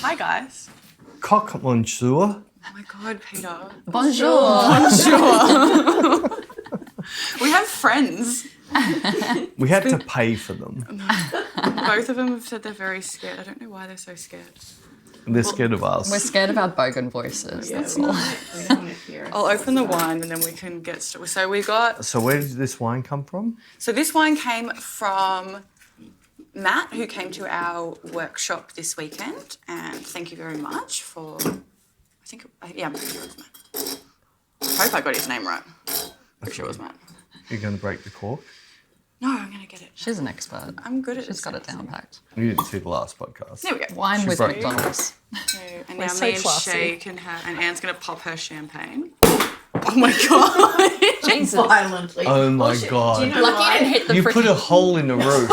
Hi, guys. Coq monsieur. Oh my God, Peter. Bonjour. Bonjour. We have friends. We had to pay for them. Both of them have said they're very scared. I don't know why they're so scared. They're scared of us. We're scared of our bogan voices, that's all. We don't want to hear us. I'll open the wine and then we can get started. So we got... So where did this wine come from? So this wine came from Matt, who came to our workshop this weekend. And thank you very much for... I'm pretty sure it was Matt. I hope I got his name right. I'm sure it was Matt. You're going to break the cork? No, I'm going to get it. She's an expert. I'm good at She's this got it kind of down packed. You didn't see the last podcast. There we go. Wine She with broke McDonald's. And We're now so me and classy. Shay can have... And Anne's going to pop her champagne. Oh my God. Jesus. Violently. Oh my Bullshit. God. Do you know Lucky why? you didn't hit the You put a hole in the roof.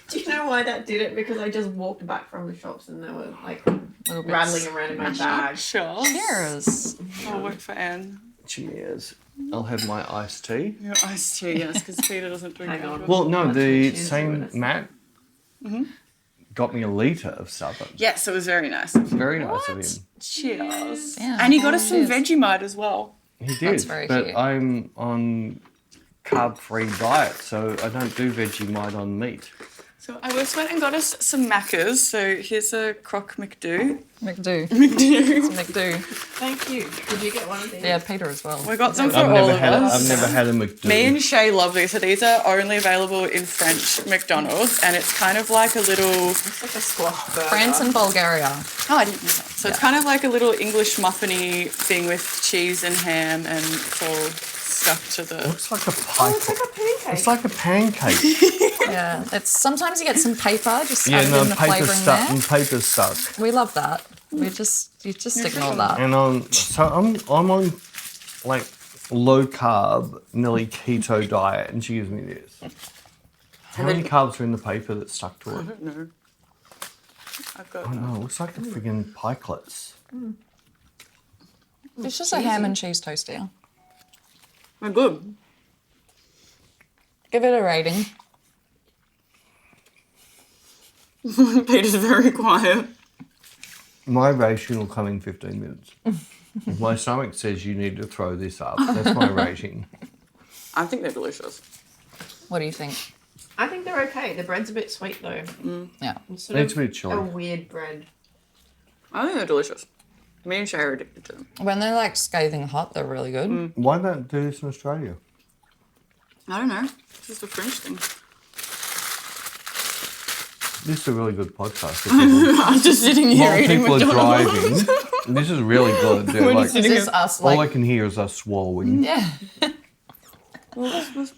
Do you know why that did it? Because I just walked back from the shops and they were like little bits. rattling around in my bag. Sure. Cheers. I'll work for Anne. Cheers. I'll have my iced tea. Your iced tea, yes, because Peter doesn't drink Hang on. alcohol. Well, no, Let's the cheers same to it. Matt got me a litre of Southern. Yes, it was very nice. Very nice of him. Cheers. Yeah. And he got us some Cheers. Vegemite as well. He did, That's very but cute. I'm on carb-free diet, so I don't do Vegemite on meat. So I just went and got us some Maccas. So here's a croque McDo. McDo. McDo. McDo. Thank you. Did you get one of these? Yeah, Peter as well. We got them for I've all never of had us. I've never had a McDo. Me and Shay love these. So these are only available in French McDonald's, and it's kind of like a little... It's like a squash burger. France and Bulgaria. Oh, I didn't know that. So it's kind of like a little English muffiny thing with cheese and ham, and it's all stuck to the... Looks like a pie. Oh, it's like a pancake. It's like a pancake. Yeah, it's sometimes you get some paper, just Yeah, added no, in the paper flavouring stuck there. and paper stuck. We love that. You just ignore that. And I'm on like low carb, nearly keto diet, and she gives me this. How many carbs are in the paper that's stuck to I it? don't know. I've got... Oh no, it looks like a friggin' pikelets. It's just a ham and cheese toasty. They're good. Give it a rating. Peter's very quiet. My rating will come in 15 minutes. If my stomach says you need to throw this up, that's my rating. I think they're delicious. What do you think? I think they're okay. The bread's a bit sweet though. Yeah. It's sort It's of a bit chilly. a weird bread. I think they're delicious. Me and Shay are addicted to them. When they're like scathing hot, they're really good. Why don't do this in Australia? I don't know. It's just a French thing. This is a really good podcast. for people. I'm just sitting here While eating people are McDonald's. driving, this is really good. They're We're like, just Is sitting this us all I like? can hear is us swallowing. Yeah. Can't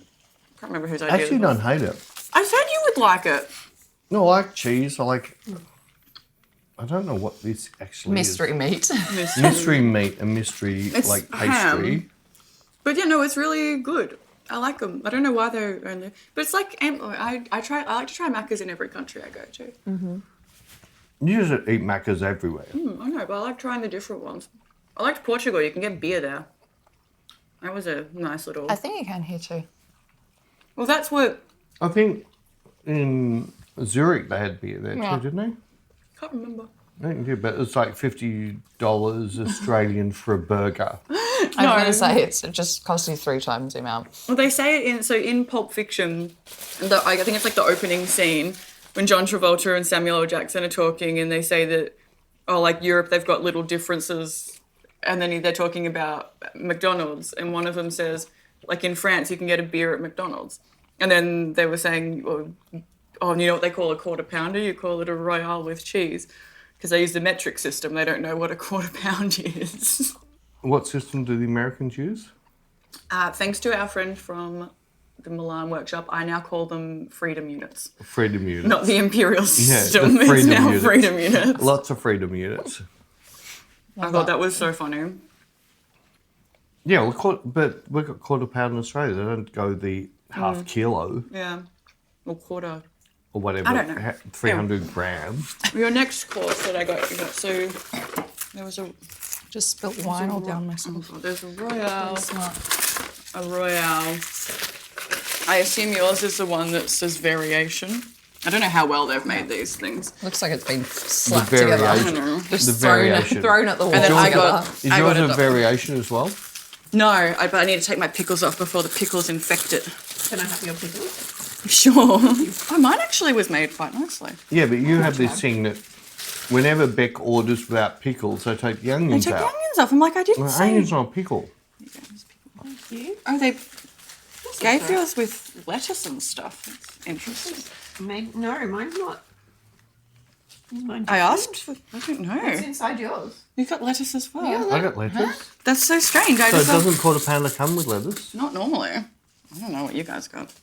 remember whose idea I actually it was. don't hate it. I said you would like it. No, I like cheese. I don't know what this actually Mystery meat. is. Mystery meat and mystery It's like pastry. ham. But yeah, no, it's really good. I like them. I don't know why they're only... But it's like... I like to try Macca's in every country I go to. You just eat Maccas everywhere. I know, but I like trying the different ones. I liked Portugal. You can get beer there. That was a nice little... I think you can here too. Well, that's what... I think in Zurich they had beer there Yeah. too, didn't they? Can't remember. I think they did, but it's like $50 Australian for a burger. I'm going to say it just costs you 3 times the amount. Well, they say it in Pulp Fiction, I think it's like the opening scene when John Travolta and Samuel L. Jackson are talking, and they say that, like Europe, they've got little differences, and then they're talking about McDonald's, and one of them says, like in France, you can get a beer at McDonald's, and then they were saying, you know what they call a quarter pounder? You call it a Royale with cheese, because they use the metric system. They don't know what a quarter pound is. What system do the Americans use? Thanks to our friend from the Milan workshop, I now call them freedom units. Freedom units. Not the imperial system, the it's freedom now units. freedom units. Lots of freedom units. I thought that was so funny. Yeah, but we've got quarter pound in Australia. They don't go the half kilo Yeah. Or quarter. or whatever. I don't know. 300 grams. Your next course that I got, so there was a... Just spilt wine all down myself. Oh, there's a Royale. Smart. A Royale. I assume yours is the one that says variation. I don't know how well they've made these things. Looks like it's been slapped variation. I together. don't know. Just The thrown, variation. thrown at the wall. And then I together. got- Is I yours got a it. variation as well? No, but I need to take my pickles off before the pickles infect it. Can I have your pickles? Sure. Oh, mine actually was made quite nicely. Yeah, but you have this thing that whenever Bec orders without pickles, they take the They onions took the out. onions off. I'm like, I didn't Well, say. onions not a pickle. Thank you. Oh, they gave yours with lettuce and stuff. That's interesting. No, mine's not. Is mine I different? asked for. I don't What's know. inside yours? You've got lettuce as well. Yeah, I got lettuce. That's so strange. I So it just thought- doesn't quarter pounder come with lettuce? not normally. I don't know what you guys got.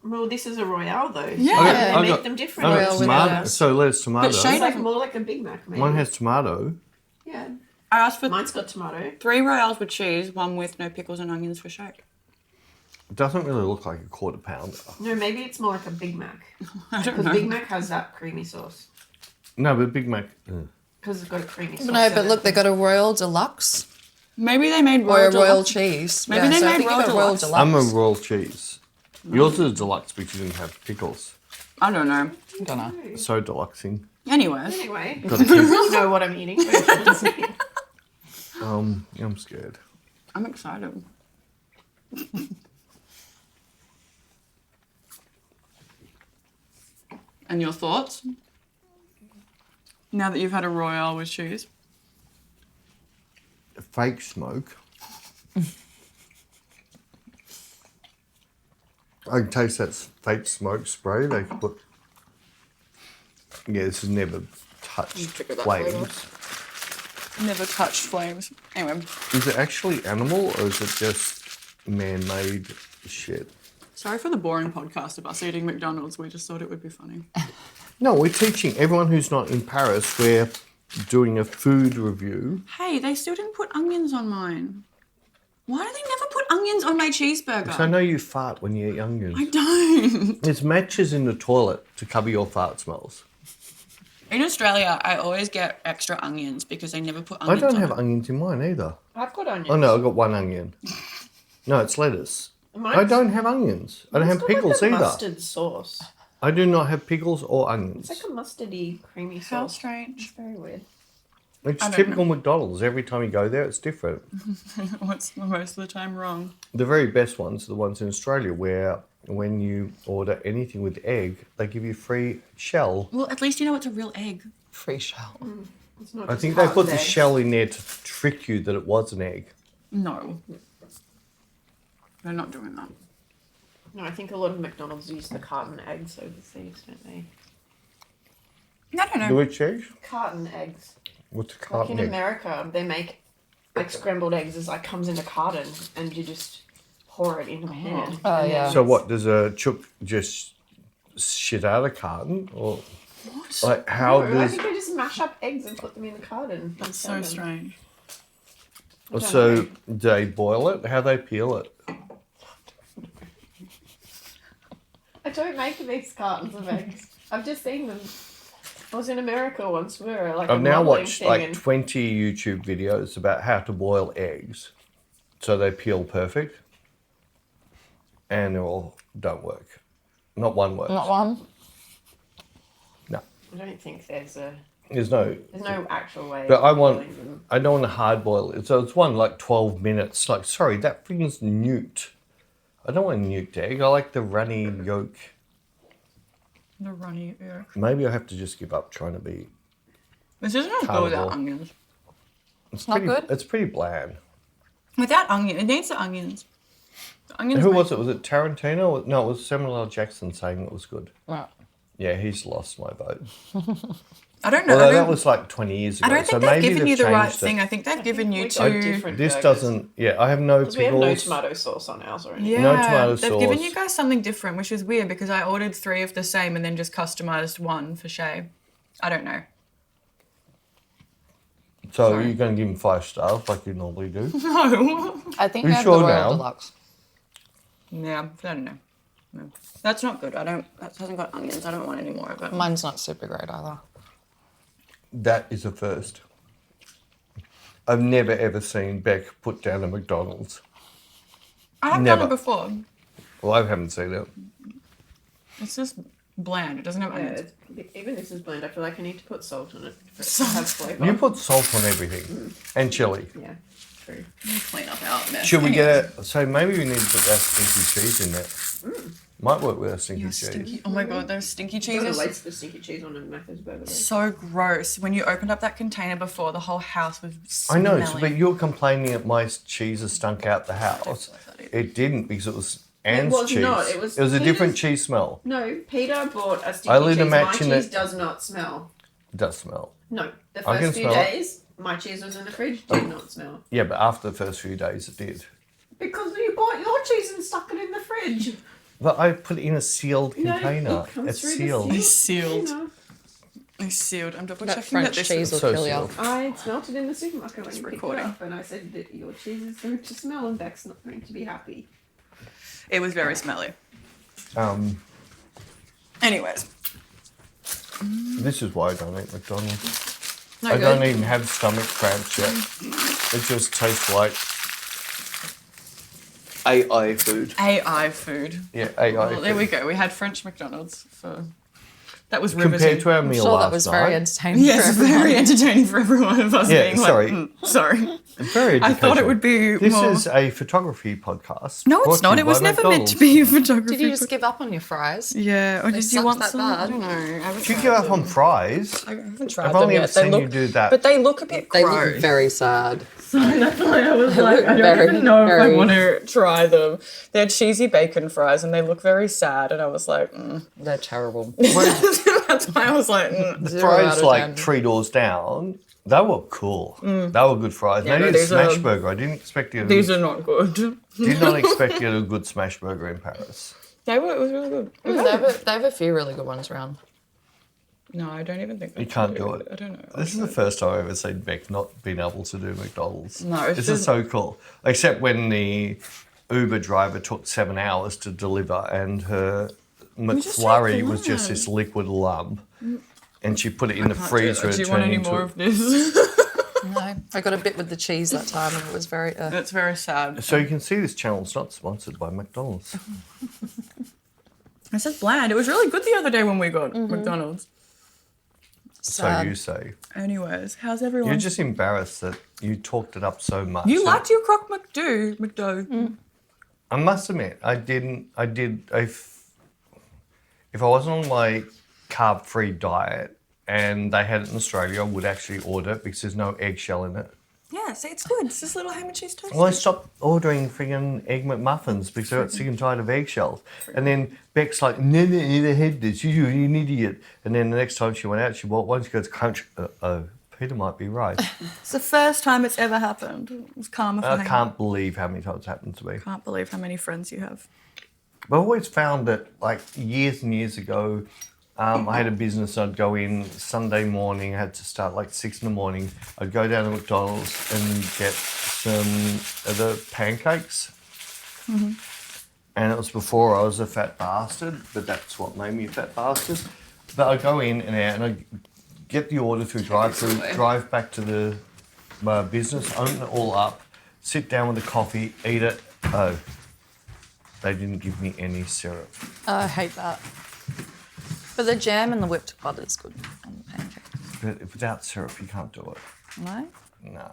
Well, this is a Royale though. So Yeah. they I make got- them I different. got Royal with tomato. lettuce. So lettuce, tomato. But Shane- It's like more like a Big Mac, maybe. Mine has tomato. Yeah. I asked for Mine's got tomato. 3 royales with cheese, 1 with no pickles and onions for shake. It doesn't really look like a quarter pounder. No, maybe it's more like a Big Mac. I don't Because know. Big Mac has that creamy sauce. No, but Big Mac. Because it's got a creamy sauce. No, in but it. look, they got a Royal Deluxe Maybe they made or a royal Royal deluxe. cheese. Maybe they so I made think you got Royal Royal Deluxe. Deluxe. I'm a royal cheese. Yours is deluxe because you didn't have pickles. I don't know. I don't know. So deluxing. Anyways, Anyway, Got to keep, you know what I'm eating. I'm scared. I'm excited. And your thoughts? Now that you've had a royale with cheese. Fake smoke. I can taste that fake smoke spray they put. Yeah, this has never touched figure that flames. Never touched flames. Anyway, Is it actually animal or is it just man-made shit? sorry for the boring podcast of us eating McDonald's. We just thought it would be funny. No, we're teaching everyone who's not in Paris. We're doing a food review. Hey, they still didn't put onions on mine. Why do they never put onions on my cheeseburger? So I know you fart when you eat onions. I don't. There's matches in the toilet to cover your fart smells. In Australia, I always get extra onions because they never put I onions don't on have it. onions in mine either. I've got onions. Oh no, I've got one onion. No, it's lettuce. Mine's- I don't have onions. I don't It's have got pickles like a either. mustard sauce. I do not have pickles or onions. It's like a mustardy, creamy How sauce. strange. It's very weird. It's I don't typical McDonald's. Every time you go there, it's different. What's most of the time wrong? The very best ones are the ones in Australia where when you order anything with egg, they give you free shell. Well, at least you know it's a real egg. Free shell. It's not I just think they put carton the eggs. shell in there to trick you that it was an egg. No. They're not doing that. No, I think a lot of McDonald's use the carton eggs overseas, don't they? I don't The know. which egg? Carton eggs. What's a Like carton in egg? America, they make like scrambled eggs as like comes in a carton, and you just pour it in a pan. Oh, and yeah. then So what, does a chook just shit out a carton? Or What? like how No, I does... think they just mash up eggs and put them in the carton. That's so strange. don't So know. do they boil it? How they peel it? I don't make these cartons of eggs. I've just seen them. I was in America once. We were like I've a now modelling watched thing like and 20 YouTube videos about how to boil eggs so they peel perfect. And they all don't work. Not one works. Not one. No. I don't think there's There's no actual way. But of I want, boiling them. I don't want to hard boil it. So it's one like 12 minutes. Like, sorry, that thing's nuked. I don't want a nuked egg. I like the runny yolk. The runny ear. Maybe I have to just give up trying to be. This isn't as good without onions. It's Not pretty, good? It's pretty bland. Without onion, it needs the onions. The onions. Who make- was it? Was it Tarantino? No, it was Samuel L. Jackson saying it was good. Right. Yeah, he's lost my vote. I don't know. Although I that don't, was like 20 years ago. I don't so think they've maybe given you they've the right changed thing. it. I think they've given you we got two. different This burgers. doesn't. Yeah, I have no Because pickles. we have no tomato sauce on ours or anything. Yeah, No tomato they've given sauce. you guys something different, which is weird because I ordered 3 of the same and then just customized one for Shay. I don't know. So Sorry. you're going to give him 5 stars like you normally do? No. I think You we have sure the Royal now? Deluxe. Yeah, I don't know. No. That's not good. That hasn't got onions. I don't want any more of it. Mine's not super great either. That is a first. I've never ever seen Bec put down a McDonald's. I have Never. done it before. Well, I haven't seen it. It's just bland. It doesn't have onions. Even this is bland. I feel like I need to put salt on it for it to Salt. have flavour. You put salt on everything. And chili. Yeah, true. Clean up our mess. Should we Anyways. get it? So maybe we need to put that stinky cheese in there. Might work with a stinky cheese. Stinky. Oh my god, those stinky I'm gonna cheeses. waste the stinky cheese on a Macca's burger. Though. So gross. When you opened up that container before, the whole house was I smelling. know, but you're complaining that my cheese stunk out the house. It didn't because it was Anne's was cheese. not. It was a different Peter's- cheese smell. No, Peter bought a stinky I would cheese. My imagine cheese it- does not smell. It does smell. No, the I can first few smell it. days, my cheese was in the fridge. Did not smell. Yeah, but after the first few days it did. Because you bought your cheese and stuck it in the fridge. But I put it in a sealed container. No, it comes It's through the sealed. It's sealed. container. It's sealed. I'm double That checking French that this cheese will so kill you. sealed. I smelt it in the supermarket when you picked recording. it up, and I said that your cheese is going to smell, and Bec's not going to be happy. It was very smelly. Anyways, This is why I don't eat McDonald's. no I good. don't even have stomach cramps yet. It just tastes like AI food. AI food. Yeah, AI Well, food. there we go. We had French McDonald's for. That was riveting. Compared to our I'm meal sure last that was night. very entertaining. Yes, for everyone. very entertaining for every one of us. Yeah, being sorry. Like, sorry. Very I thought it would be This more. is a photography podcast. No, brought it's to you not. It was by never meant to McDonald's. be a photography. Did you just give up on your fries? Yeah, or They did you sucked want that some? bad? I don't know. I haven't Did you tried give up them. on fries? I haven't tried I've them only yet. ever They seen look, you do that. but they look a bit They gross. look very sad. That's why I was like, I don't Very, even know if I very- want to try them. They're cheesy bacon fries and they look very sad. And I was like, They're terrible. that's why I was like, The 0 out fries of like 10. 3 doors down, they were cool. They were good fries. Yeah, Maybe no, a these are- smash burger. I didn't expect you these to, are not good. did not expect you to get a good smash burger in Paris. It was really good. They have a few really good ones around. No, I don't even think You can't do it. I don't know. This is the first time I've ever seen Beck not being able to do McDonald's. No, it's This just- is so cool. Except when the Uber driver took 7 hours to deliver and her just McFlurry ate the was just lime. this liquid lump. And she put it in the Can't do freezer that. and Do you want turned any more into of this? No, I got a bit with the cheese that time, and it was very. That's very sad. So you can see this channel's not sponsored by McDonald's. I said bland. It was really good the other day when we got McDonald's. So sad. you say. Anyways, how's everyone? You're just embarrassed that you talked it up so much. You liked your croque McDo. I must admit, if I wasn't on my carb-free diet and they had it in Australia, I would actually order it because there's no eggshell in it. Yeah, see, it's good. It's just little ham and cheese toast. Well, I stopped ordering friggin' Egg McMuffins because I got sick and tired of eggshells. And then Beck's like, never had this, you're an idiot. And then the next time she went out, she bought one, she goes, crunch. Oh, Peter might be right. It's the first time it's ever happened. It was karma for I him. can't believe how many times it's happened to me. Can't believe how many friends you have. But I've always found that, like, years and years ago, I had a business. I'd go in Sunday morning. I had to start like 6 in the morning. I'd go down to McDonald's and get some of the pancakes. And it was before I was a fat bastard, but that's what made me a fat bastard. But I'd go in and out and I'd get the order through drive-through, drive back to the business, open it all up, sit down with the coffee, eat it. Oh, they didn't give me any syrup. I hate that. But the jam and the whipped butter is good on the pancake. But without syrup, you can't do it. No? No.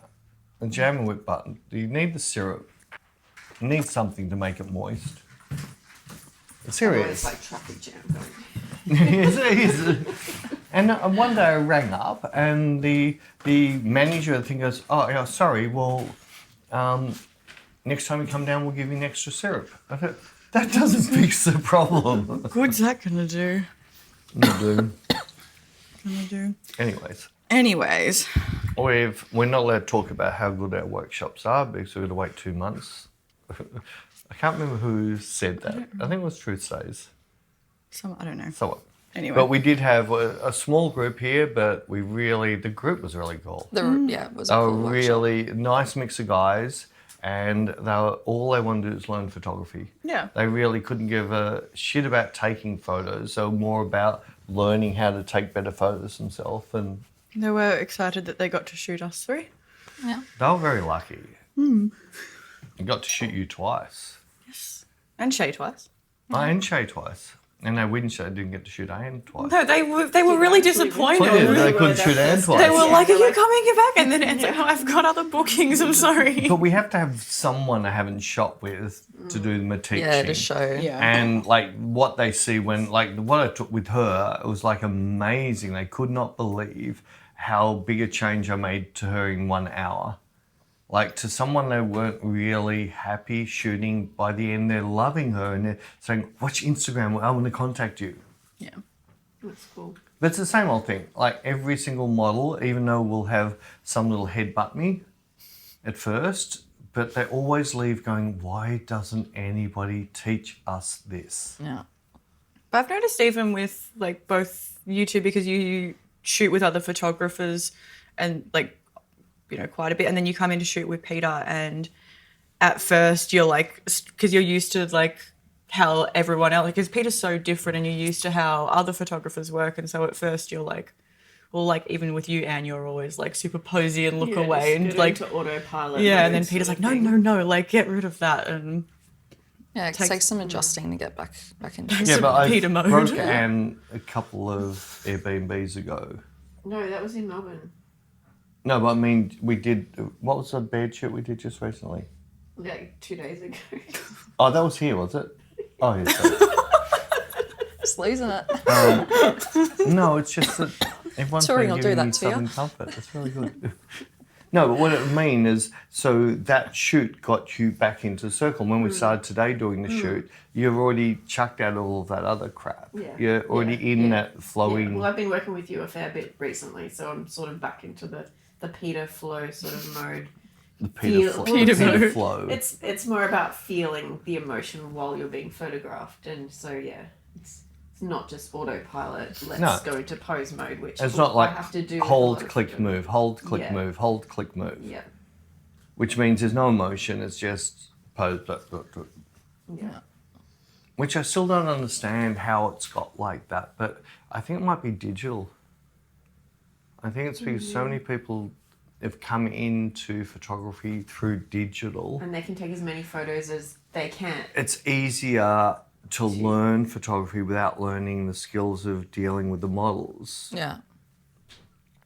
The jam and whipped butter, you need the syrup. You need something to make it moist. It's serious. It's like traffic jam. Going. It is. And one day I rang up and the manager of the thing goes, oh, yeah, sorry, well, next time you come down, we'll give you an extra syrup. I thought, that doesn't fix the problem. What's that gonna do? Anyways, We're not allowed to talk about how good our workshops are because we're going to wait 2 months. I can't remember who said that. I think it was Truth Days. I don't know. So what? Anyway. But we did have a small group here, but the group was really cool. Yeah, it was a They were cool workshop. really nice mix of guys, and all they wanted to do was learn photography. Yeah. They really couldn't give a shit about taking photos. They were more about learning how to take better photos themselves, and They were excited that they got to shoot us three. Yeah. they were very lucky. I got to shoot you twice. Yes. And Shay twice. And Shay twice. And they winched they didn't get to shoot Anne twice. No, they were really disappointed. They couldn't shoot Anne twice. They were like, "Are you coming back?" And then Anne's like, "No, I've got other bookings. I'm sorry." But we have to have someone I haven't shot with to do the teaching. Yeah, to show. Yeah. And like what they see when, like what I took with her, it was like amazing. They could not believe how big a change I made to her in 1 hour. Like to someone they weren't really happy shooting, by the end they're loving her and they're saying, "What's your Instagram? I want to contact you." Yeah. That's cool. But it's the same old thing. Like every single model, even though we'll have some little headbutt me at first, but they always leave going, "Why doesn't anybody teach us this?" Yeah. But I've noticed even with like both you two, because you shoot with other photographers and like, you know, quite a bit, and then you come in to shoot with Peter, and at first you're like, because you're used to like how everyone else, because Peter's so different and you're used to how other photographers work, and so at first you're like, well, like even with you, Anne, you're always like super posy and look away and like to autopilot. yeah, and then Peter's like, no, like get rid of that, and Yeah, it takes some adjusting to get back into it. Yeah, but I Peter mode. broke Anne a couple of Airbnbs ago. No, that was in Melbourne. No, but I mean, we did, what was the bed shoot we did just recently? Like 2 days ago. Oh, that was here, was it? Oh, yes. Just losing it. No, it's just that everyone's Touring been will do giving that me to you. Southern Comfort. It's really good. No, but what it mean is, so that shoot got you back into the circle. When we started today doing the shoot, you've already chucked out all of that other crap. Yeah. You're already in that flowing. Yeah. Well, I've been working with you a fair bit recently, so I'm sort of back into the Peter flow sort of mode. The Peter mode. flow. It's more about feeling the emotion while you're being photographed, and so yeah, it's not just autopilot. Let's go into pose mode, which It's not like I have to do. hold, click, move, hold, click, Yeah. move, hold, click, move. Yeah, Which means there's no emotion. It's just pose. Blah, blah, blah. yeah. Which I still don't understand how it's got like that, but I think it might be digital. I think it's because so many people have come into photography through digital. And they can take as many photos as they can. It's easier to learn photography without learning the skills of dealing with the models. Yeah.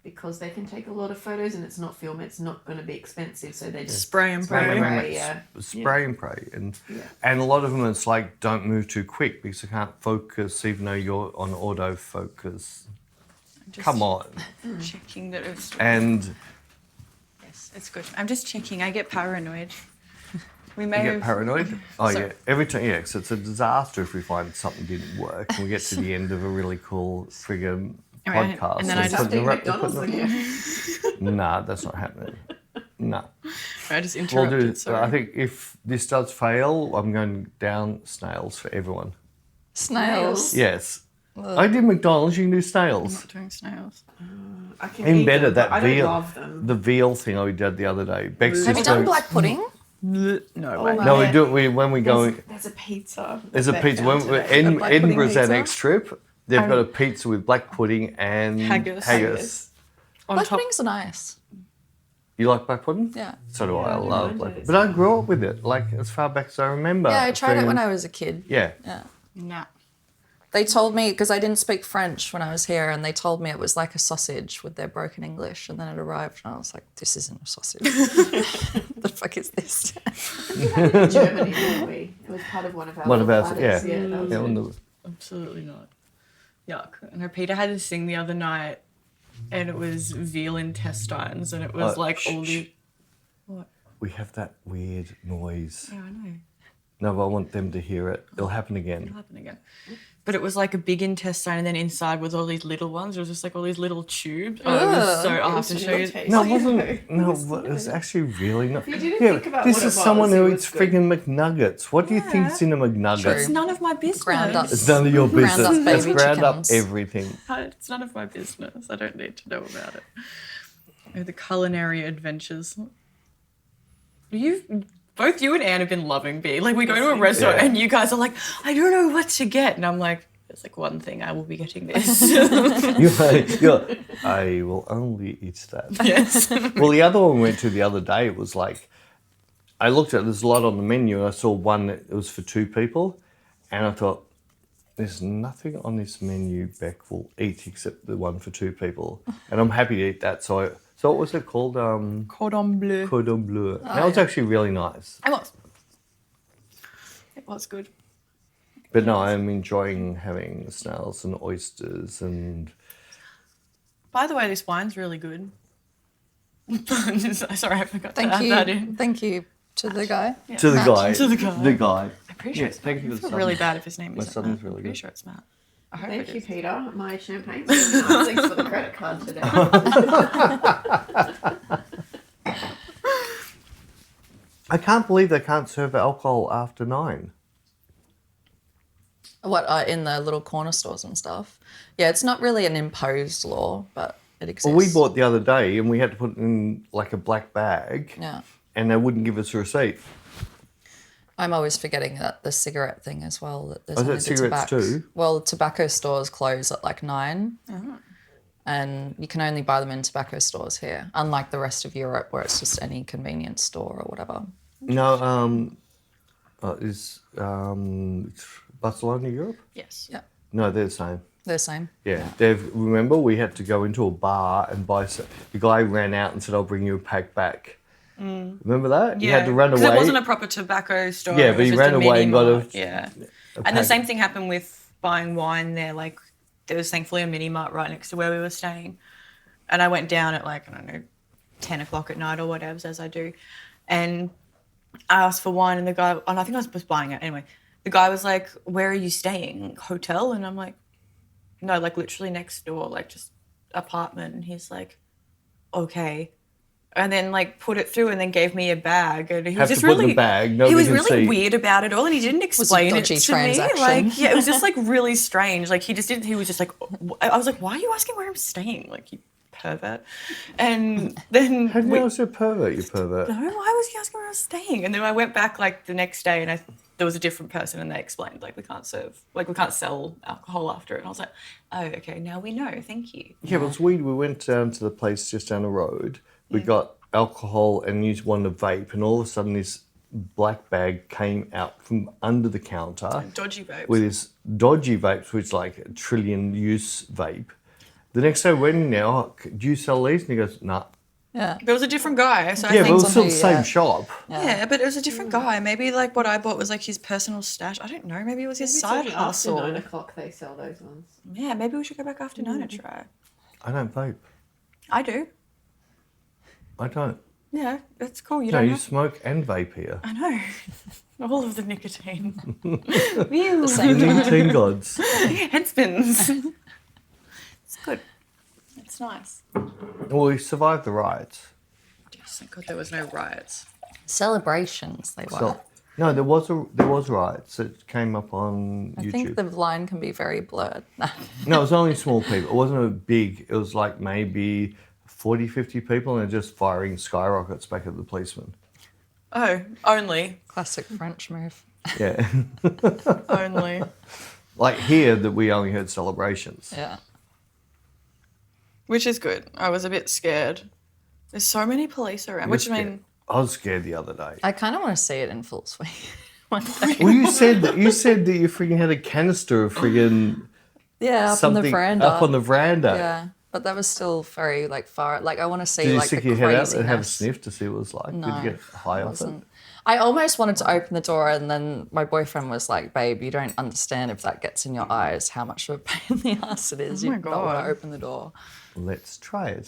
Because they can take a lot of photos and it's not film, it's not going to be expensive, so they just spray and Spray pray. and pray. Yeah. Spray and pray. And Yeah. and a lot of them it's like, don't move too quick because I can't focus even though you're on autofocus. Just Come on. checking that it's And yes, it's good. I'm just checking. I get paranoid. We you may get have paranoid? Oh, Sorry. yeah. Every time, yeah, 'cause it's a disaster if we find something didn't work and we get to the end of a really cool friggin' Right, podcast. and then I just- Something McDonald's again. Nah, that's not happening. No. I just We'll interrupted. do, sorry. I think if this does fail, I'm going down snails for everyone. Snails. Yes. I did McDonald's, you can do I'm snails. not doing snails. I can Even eat better, them, but that I don't veal. love them. The veal thing I did the other day. Bex Have you done black pudding? No way. No, we do it when we go. There's a pizza. There's a that pizza. found When we're today. in black pudding Edinburgh's our pizza? next trip. They've got a pizza with black pudding and Haggis. On Black top. puddings are nice. You like black pudding? Yeah. So do I. I I don't love mind black it. But I grew up with it, like as far back as I remember. Yeah, I tried it Being- when I was a kid. Yeah. Yeah. Nah. They told me, because I didn't speak French when I was here, and they told me it was like a sausage with their broken English, and then it arrived, and I was like, this isn't a sausage. The fuck is this? In Germany, didn't we? It was part of one of our. One of little ours, platters. yeah. that was Yeah, it. on the- Absolutely not. Yuck. I know Peter had this thing the other night, and it was veal intestines, and it was like all the. What? we have that weird noise. Yeah, I know. No, but I want them to hear it. It'll happen It'll again. happen again. But it was like a big intestine, and then inside was all these little ones. It was just like all these little tubes. Oh, it was so. I'll have to show you. No, it wasn't. No, it was actually really not. You didn't Yeah, think about this what it is someone was, who it eats was good. friggin' McNuggets. What do you think's in a True. McNugget? It's none of my business. Ground up. It's none of your Ground up business. It's baby ground up chickens. everything. It's none of my business. I don't need to know about it. Oh, the culinary adventures. Both you and Anne have been loving me. Like, we go to a restaurant Yeah. and you guys are like, I don't know what to get. And I'm like, there's like one thing, I will be getting this. I will only eat that. Yes. Well, the other one we went to the other day was like, I looked at there's a lot on the menu and I saw one that was for 2 people, and I thought, there's nothing on this menu Beck will eat except the one for 2 people. And I'm happy to eat that. So what was it called? Cordon bleu. Cordon bleu. That was actually really nice. It was good. But no, I'm enjoying having snails and oysters and... By the way, this wine's really good. Sorry, I forgot to add Thank that you. in. Thank you to the guy. Yeah. To the guy. To the guy. The guy. I'm pretty sure Yes, it's thank Matt. you I for feel the really son. bad if his name My isn't son's Matt. really I'm pretty good. sure it's Matt. I hope Thank it you, is. Peter. My champagne's really nice. Thanks for the credit card today. I can't believe they can't serve alcohol after 9. What, in the little corner stores and stuff? Yeah, it's not really an imposed law, but it exists. Well, we bought the other day and we had to put it in like a black bag Yeah. and they wouldn't give us a receipt. I'm always forgetting that the cigarette thing as well. That there's Oh, is only that the cigarettes tobacco. too? Well, tobacco stores close at like 9. And you can only buy them in tobacco stores here, unlike the rest of Europe where it's just any convenience store or whatever. No, is Barcelona Europe? Yes. Yeah, No, they're the same. they're the same. Yeah, remember we had to go into a bar and buy. The guy ran out and said, "I'll bring you a pack back." Remember that? Yeah. You had to run away. Because it wasn't a proper tobacco store. Yeah, it but was he just ran a away mini and got mart. a Yeah. a And the pack. same thing happened with buying wine there. Like, there was thankfully a mini mart right next to where we were staying. And I went down at like, I don't know, 10 o'clock at night or whatever, as I do. And I asked for wine and the guy, and I think I was just buying it anyway. The guy was like, "Where are you staying? Hotel?" And I'm like, "No, like literally next door, like just apartment." And he's like, "Okay." And then like put it through and then gave me a bag. And he Have was just to put in really the bag, he nobody was can really see. weird about it all, and he didn't explain it dodgy to transaction. me. Like, yeah, it was just like really strange. Like he was just like, I was like, "Why are you asking where I'm staying? Like, you pervert." And then How do you know it's a pervert, you pervert? no, why was he asking where I was staying? And then I went back like the next day and there was a different person and they explained like we can't sell alcohol after it. And I was like, "Oh, okay, now we know. Thank you." Yeah, but it's weird. We went down to the place just down the road. We got alcohol and used one to vape, and all of a sudden this black bag came out from under the counter Dodgy vapes. with this dodgy vapes, which is like a trillion use vape. The next day, when now, do you sell these? And he goes, nah. Yeah. There was a different guy, so I Yeah, but it think was still the somebody, same shop. yeah, but it was a different guy. Maybe like what I bought was like his personal stash. I don't know. Maybe it was his side After hustle. 9 o'clock they sell those ones. Yeah, maybe we should go back after 9 and try. I don't vape. I do. I don't. Yeah, that's cool. You No, don't you have. smoke and vape here. I know. All of the nicotine. The same. Nicotine gods. Head spins. It's good. It's nice. Well, we survived the riots. Yes, thank God there was no riots. Celebrations, they were. So, no, there was riots. It came up on I YouTube. think the line can be very blurred. No, it was only small people. It wasn't a big. It was like maybe 40, 50 people, and they're just firing skyrockets back at the policemen. Oh, only. Classic French move. Yeah. Only. Like here, that we only heard celebrations. Yeah. Which is good. I was a bit scared. There's so many police around, You're which I scared. mean, I was scared the other day. I kind of want to see it in full swing one day. Well, you said that you freaking had a canister of friggin' Yeah, up on something the veranda. up on the veranda. Yeah, but that was still very like far. Like I want to see Did you like stick the your head out craziness. and have a sniff to see what it was like? No, Did you get high off it? wasn't. I almost wanted to open the door, and then my boyfriend was like, "Babe, you don't understand if that gets in your eyes, how much of a pain in the ass it is. Oh my you don't want God. to open the door." Let's try it.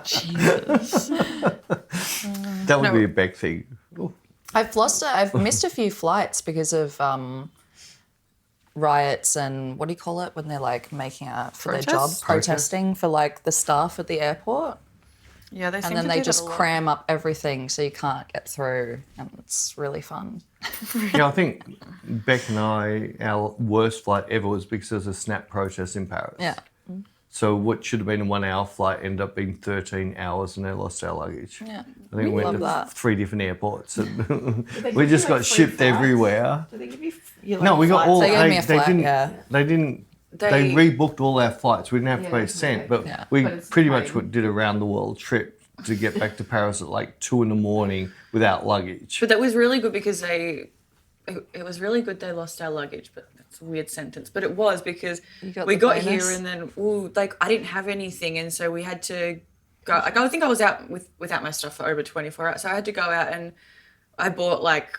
Jesus. That would No. be a Beck thing. I've missed a few flights because of riots and what do you call it when they're like making out for their job, Protests? protesting for like the staff at the airport, Yeah, they seem and then to they do that just a lot. cram up everything so you can't get through, and it's really fun. Yeah, I think Beck and our worst flight ever was because there was a snap protest in Paris. Yeah. So what should have been a 1 hour flight ended up being 13 hours and they lost our luggage. Yeah. I think we went Love to that. 3 different airports and they we give just you, got like, free shipped flights? everywhere. Do they give you? You No, we got all. They gave me a They flat, didn't. yeah. They didn't. They They- rebooked all our flights. We didn't have to pay Yeah, a cent, yeah. but Yeah. we But it's pretty much fine. did a round the world trip to get back to Paris at like 2 a.m. without luggage. But that was really good because they it was really good they lost our luggage, but that's a weird sentence. But it was because got we the got bonus? here and then, like, I didn't have anything. And so we had to go, like, I think I was out without my stuff for over 24 hours. So I had to go out and I bought, like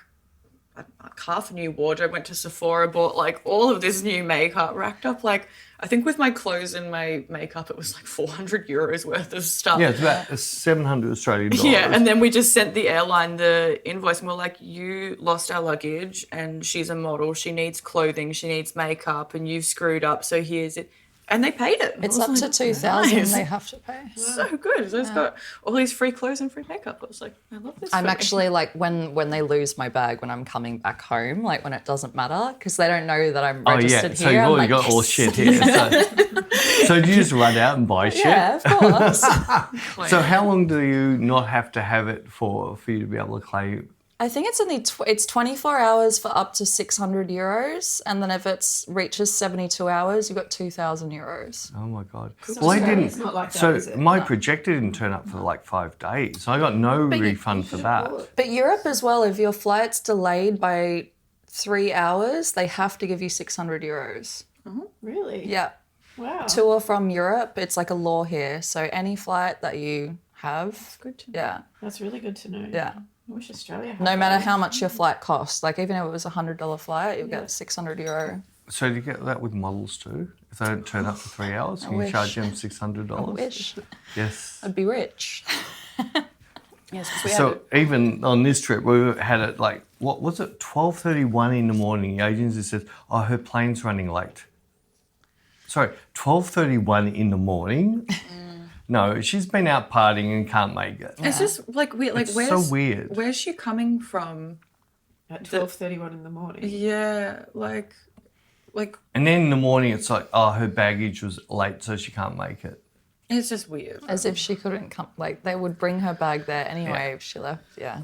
half a new wardrobe, went to Sephora, bought, like, all of this new makeup, racked up, like, I think with my clothes and my makeup, it was like 400 euros worth of stuff. Yeah, it's about 700 Australian dollars. Yeah, and then we just sent the airline the invoice and we're like, you lost our luggage and she's a model, she needs clothing, she needs makeup and you've screwed up, so here's it. And they paid it. It's I up was to like, 2,000 nice. they have to pay. So good. So it's got all these free clothes and free makeup. I was like, I love this. I'm for me. actually like when they lose my bag when I'm coming back home, like when it doesn't matter because they don't know that I'm registered so here. you've I'm already like, got all yes. shit here. So do you just run out and buy shit? Yeah, of course. So how long do you not have to have it for you to be able to claim? I think it's only it's 24 hours for up to 600 euros, and then if it reaches 72 hours, you've got 2,000 euros. Oh my God. So Well, I Australia's didn't. not like that, So is it? my projector didn't turn up for like 5 days. So I got no refund for that. But Europe as well, if your flight's delayed by 3 hours, they have to give you 600 euros. Really? Yeah. Wow. To or from Europe, it's like a law here. So any flight that you have, Good to know. yeah, That's really good to know. yeah. I wish Australia had No matter that. how much your flight costs, like even if it was $100 flight, you'll get 600 euro. So do you get that with models too? If they don't turn up for 3 hours, can you wish. charge them $600? I wish. Yes. I'd be rich. Yes, 'cause we had So it. even on this trip, we had it like, what was it, 12:31 in the morning. The agency says, oh, her plane's running late. Sorry, 12:31 in the morning? No, she's been out partying and can't make it. It's just like weird. Like, It's where's so weird. Where's she coming from? At 12:31 in the morning. Yeah, like. And then in the morning, it's like, oh, her baggage was late, so she can't make it. It's just weird. As if she couldn't come, like they would bring her bag there anyway if she left. Yeah.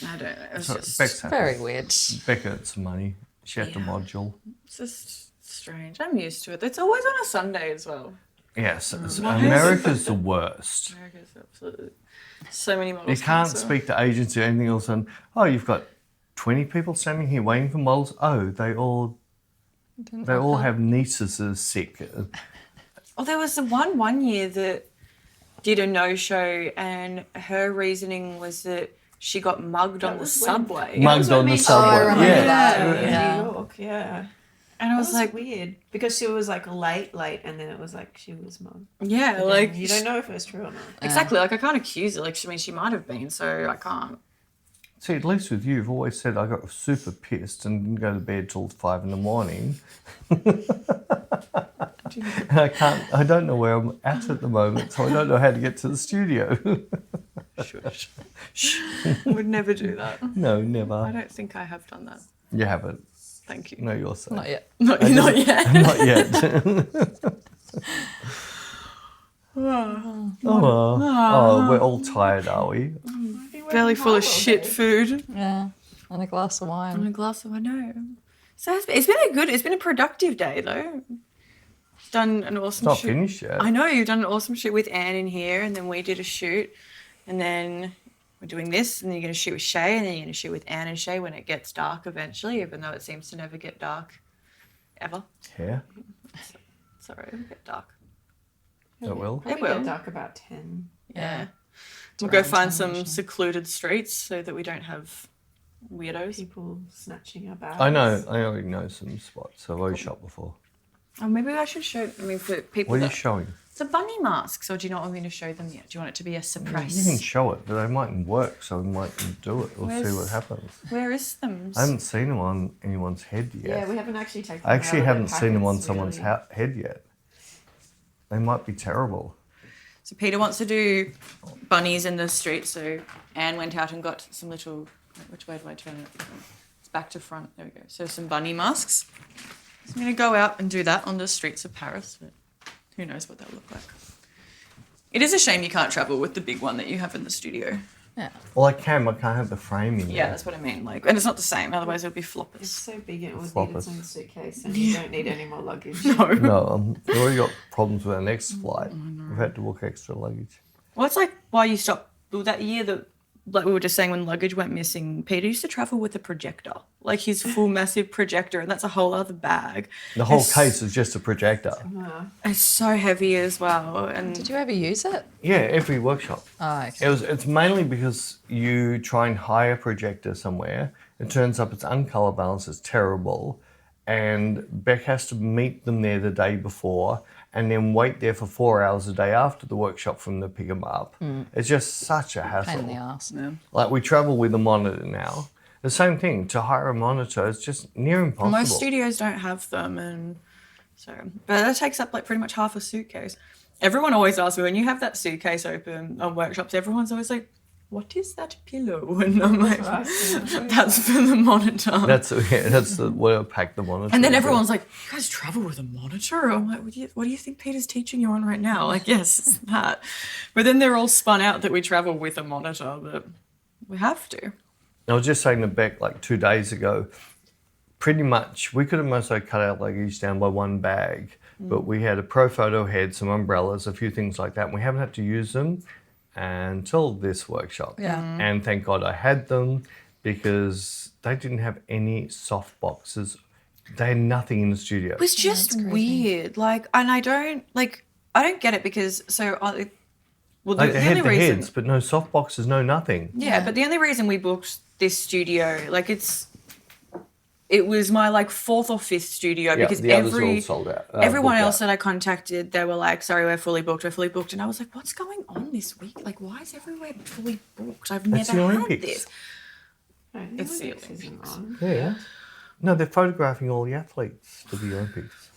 I don't know. It's So just, Beck's happy. Very weird. Becca had some money. She had the module. it's just strange. I'm used to it. It's always on a Sunday as well. Yes, America's the worst. America's absolutely so many models. You can't so- speak to agents or anything else and, oh, you've got 20 people standing here waiting for models. Oh, they all have nieces that are sick. Oh, there was the one year that did a no-show, and her reasoning was that she got mugged on the was when- subway. Mugged on the subway. I remember yeah. that. In Yeah. New York, yeah. And I It was was like, weird because she was like late, and then it was like she was mugged. yeah, And like you don't know if it's true or not. exactly. Like I can't accuse her. Like I mean, she might have been, so I can't. See, at least with you, you've always said I got super pissed and didn't go to bed till 5 in the morning. And I don't know where I'm at the moment, so I don't know how to get to the studio. Shush. I would never do that. No, I never. don't think I have done that. You haven't. Thank you. No, you're safe. Not yet. Not yet. Not yet. Oh, we're all tired, are we? Belly full of shit food. Yeah. And a glass of And wine. a glass of I know. So it's been a productive day though. Done an awesome Not shoot. finished yet. I know, you've done an awesome shoot with Anne in here, and then we did a shoot, and then we're doing this, and then you're going to shoot with Shay, and then you're going to shoot with Anne and Shay when it gets dark eventually, even though it seems to never get dark, ever. Yeah, Sorry, it'll get dark. it will. Probably will. get dark about 10. Yeah. We'll go around find 10 some usually. secluded streets so that we don't have weirdos. People snatching our bags. I know. I already know some spots. I've already shot before. Oh, maybe I should show. I mean, for people What are you that showing? the bunny masks, or do you not want me to show them yet? Do you want it to be a surprise? You can show it, but they mightn't work, so we mightn't do it. We'll see Where's- what happens. Where is them? I haven't seen them on anyone's head yet. Yeah, we haven't actually taken I actually them out of haven't their seen them on packets, someone's really. head yet. They might be terrible. So Peter wants to do bunnies in the street. So Anne went out and got some little. Which way do I turn it? It's back to front. There we go. So some bunny masks. So I'm going to go out and do that on the streets of Paris. But who knows what they'll look like. It is a shame you can't travel with the big one that you have in the studio. Yeah. Well, I can. I can't have the frame in Yeah, there. that's what I mean. Like, and it's not the same. Otherwise, it would be It's floppers. so big it would need Floppers. its own suitcase and you don't need any more luggage. No. No, we've already got problems with our next flight. We've had to book extra luggage. Well, it's like why you stopped. Well, that year that like we were just saying, when luggage went missing, Peter used to travel with a projector, like his full massive projector, and that's a whole other bag. The whole case is just a projector. It's so heavy as well. And Did you ever use it? Yeah, every workshop. Oh, okay. It's mainly because you try and hire a projector somewhere. It turns up it's uncolour balance, it's terrible, and Bec has to meet them there the day before and then wait there for 4 hours a day after the workshop for them to pick them up. It's just such a hassle. Pain in the ass. yeah. Like, we travel with a monitor now. The same thing, to hire a monitor, it's just near impossible. Most studios don't have them, and so, but that takes up like pretty much half a suitcase. Everyone always asks me, when you have that suitcase open on workshops, everyone's always like, what is that pillow? And I'm like, that's for the monitor. That's where I pack the monitor. And then everyone's like, you guys travel with a monitor? I'm like, what do you think Peter's teaching you on right now? Like, yes, it's that. But then they're all spun out that we travel with a monitor, but we have to. I was just saying to Bec like 2 days ago, pretty much we could have mostly cut our luggage down by one bag, but we had a Pro Photo head, some umbrellas, a few things like that, and we haven't had to use them until this workshop. Yeah. And thank God I had them, because they didn't have any soft boxes. They had nothing in the studio. It was just that's crazy. weird. Like, and I don't get it because, well, Like, the they had only the reason. heads, but no soft boxes, no nothing. Yeah, but the only reason we booked this studio, like it was my like fourth or fifth studio because the others are all sold out. everyone booked else out. that I contacted, they were like, sorry, we're fully booked. And I was like, what's going on this week? Like, why is everywhere fully booked? I've It's never the had Olympics. this. It's the Olympics isn't Olympics. on. Yeah. No, they're photographing all the athletes for the Olympics.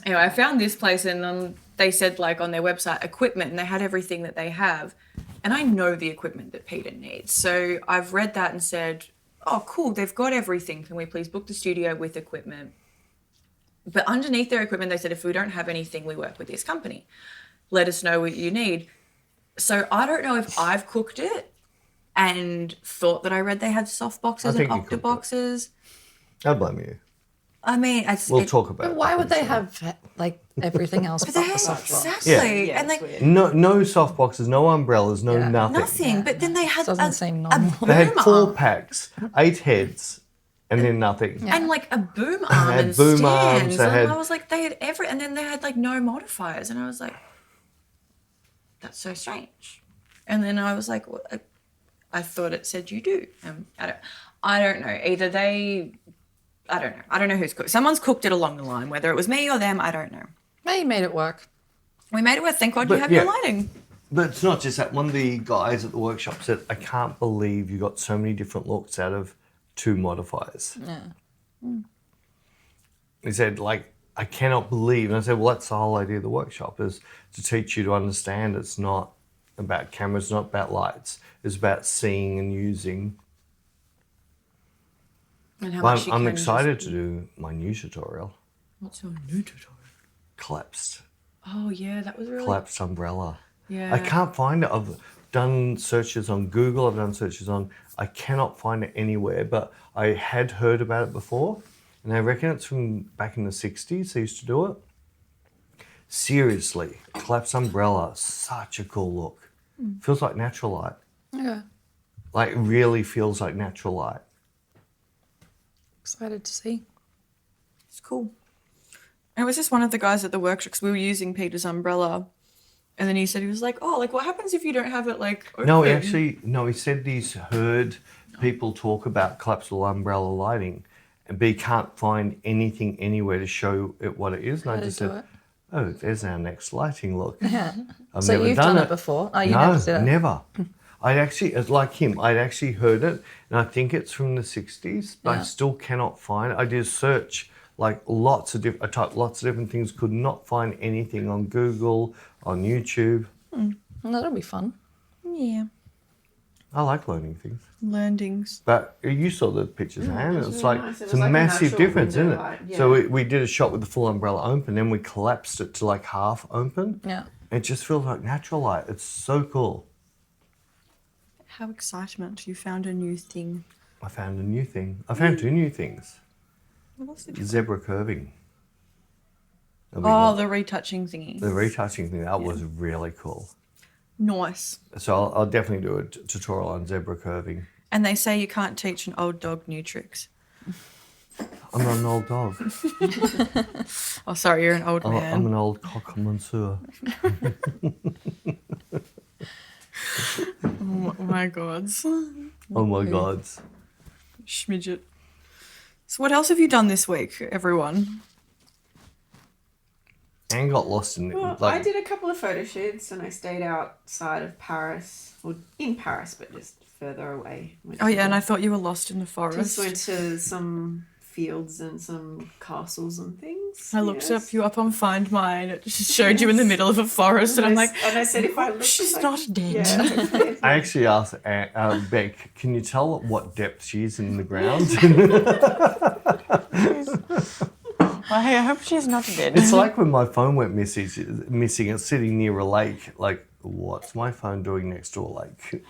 Anyway, I found this place and they said like on their website equipment, and they had everything that they have. And I know the equipment that Peter needs. So I've read that and said, oh, cool, they've got everything. Can we please book the studio with equipment? But underneath their equipment, they said, if we don't have anything, we work with this company. Let us know what you need. So I don't know if I've cooked it and thought that I read they had soft boxes I and think you cooked it. octoboxes. I blame you. I mean, We'll talk about But it. why would they have like everything else but the soft box? Exactly. Yeah. And it's like, weird. No soft boxes, no umbrellas, no Yeah. nothing. nothing. But then they had Doesn't seem normal. They had boom 4 arm. packs, 8 heads, and then nothing. And like a boom arm had and boom stands. arms, they And had- I was like, they had and then they had like no modifiers. And I was like, that's so strange. And then I was like, well, I thought it said you do. I don't know. Either they, I don't know. I don't know who's cooked. Someone's cooked it along the line. Whether it was me or them, I don't know. They made it work. We made it work. Thank God But, you have yeah. your lighting. But it's not just that. One of the guys at the workshop said, I can't believe you got so many different looks out of 2 modifiers. Yeah. He said, like, I cannot believe. And I said, well, that's the whole idea of the workshop, is to teach you to understand it's not about cameras, not about lights. It's about seeing and using. And how But much you I'm can excited to do my new tutorial. What's your new tutorial? Collapsed. Oh yeah, that was really. Collapsed umbrella. Yeah. I can't find it. I've done searches on Google. I've done searches on. I cannot find it anywhere. But I had heard about it before, and I reckon it's from back in the 60s. They used to do it. Seriously, collapsed umbrella, such a cool look. Feels like natural light. Yeah. Like, really feels like natural light. Excited to see. It's cool. And it was just one of the guys at the workshop, 'cause we were using Peter's umbrella. And then he said, he was like, oh, like what happens if you don't have it like open? No, he said he's heard people talk about collapsible umbrella lighting, but he can't find anything anywhere to show it what it is. And How I to just do said, it. oh, there's our next lighting look. Yeah. I've So never you've done done it before? Oh, you no, never did it? never. I'd actually, like him, I'd actually heard it, and I think it's from the 60s, but I Yeah. still cannot find it. I did a search, like I typed lots of different things, could not find anything on Google, on YouTube. That'll be fun. Yeah. I like learning things. Landings. But you saw the pictures, Anne. was It's really like, nice. It it's was a like a massive natural difference, window isn't it? light, yeah. So we did a shot with the full umbrella open, then we collapsed it to like half open. Yeah. It just feels like natural light. It's so cool. How excitement. You found a new thing. I found a new thing. I found 2 new things. What else did you Zebra curving. That'll be Oh, the retouching thingy. the retouching thing. That was really cool. Nice. So I'll definitely do a tutorial on zebra curving. And they say you can't teach an old dog new tricks. I'm not an old dog. Oh, sorry, you're an old man. I'm an old cock monsieur. Oh my gods. Oh my God. Schmidget. So what else have you done this week, everyone? Anne got lost in it. Well, I did a couple of photo shoots and I stayed outside of Paris, or in Paris, but just further away. Oh yeah, and I thought you were lost in the forest. Just went to some fields and some castles and things. I looked you up on Find My, and it just showed you in the middle of a forest, and I'm like, and I said, if I look, she's like, not dead. Yeah, I actually asked Bec, can you tell what depth she is in the ground? Well, hey, I hope she's not dead. It's like when my phone went missing. It's sitting near a lake. Like, what's my phone doing next to a lake?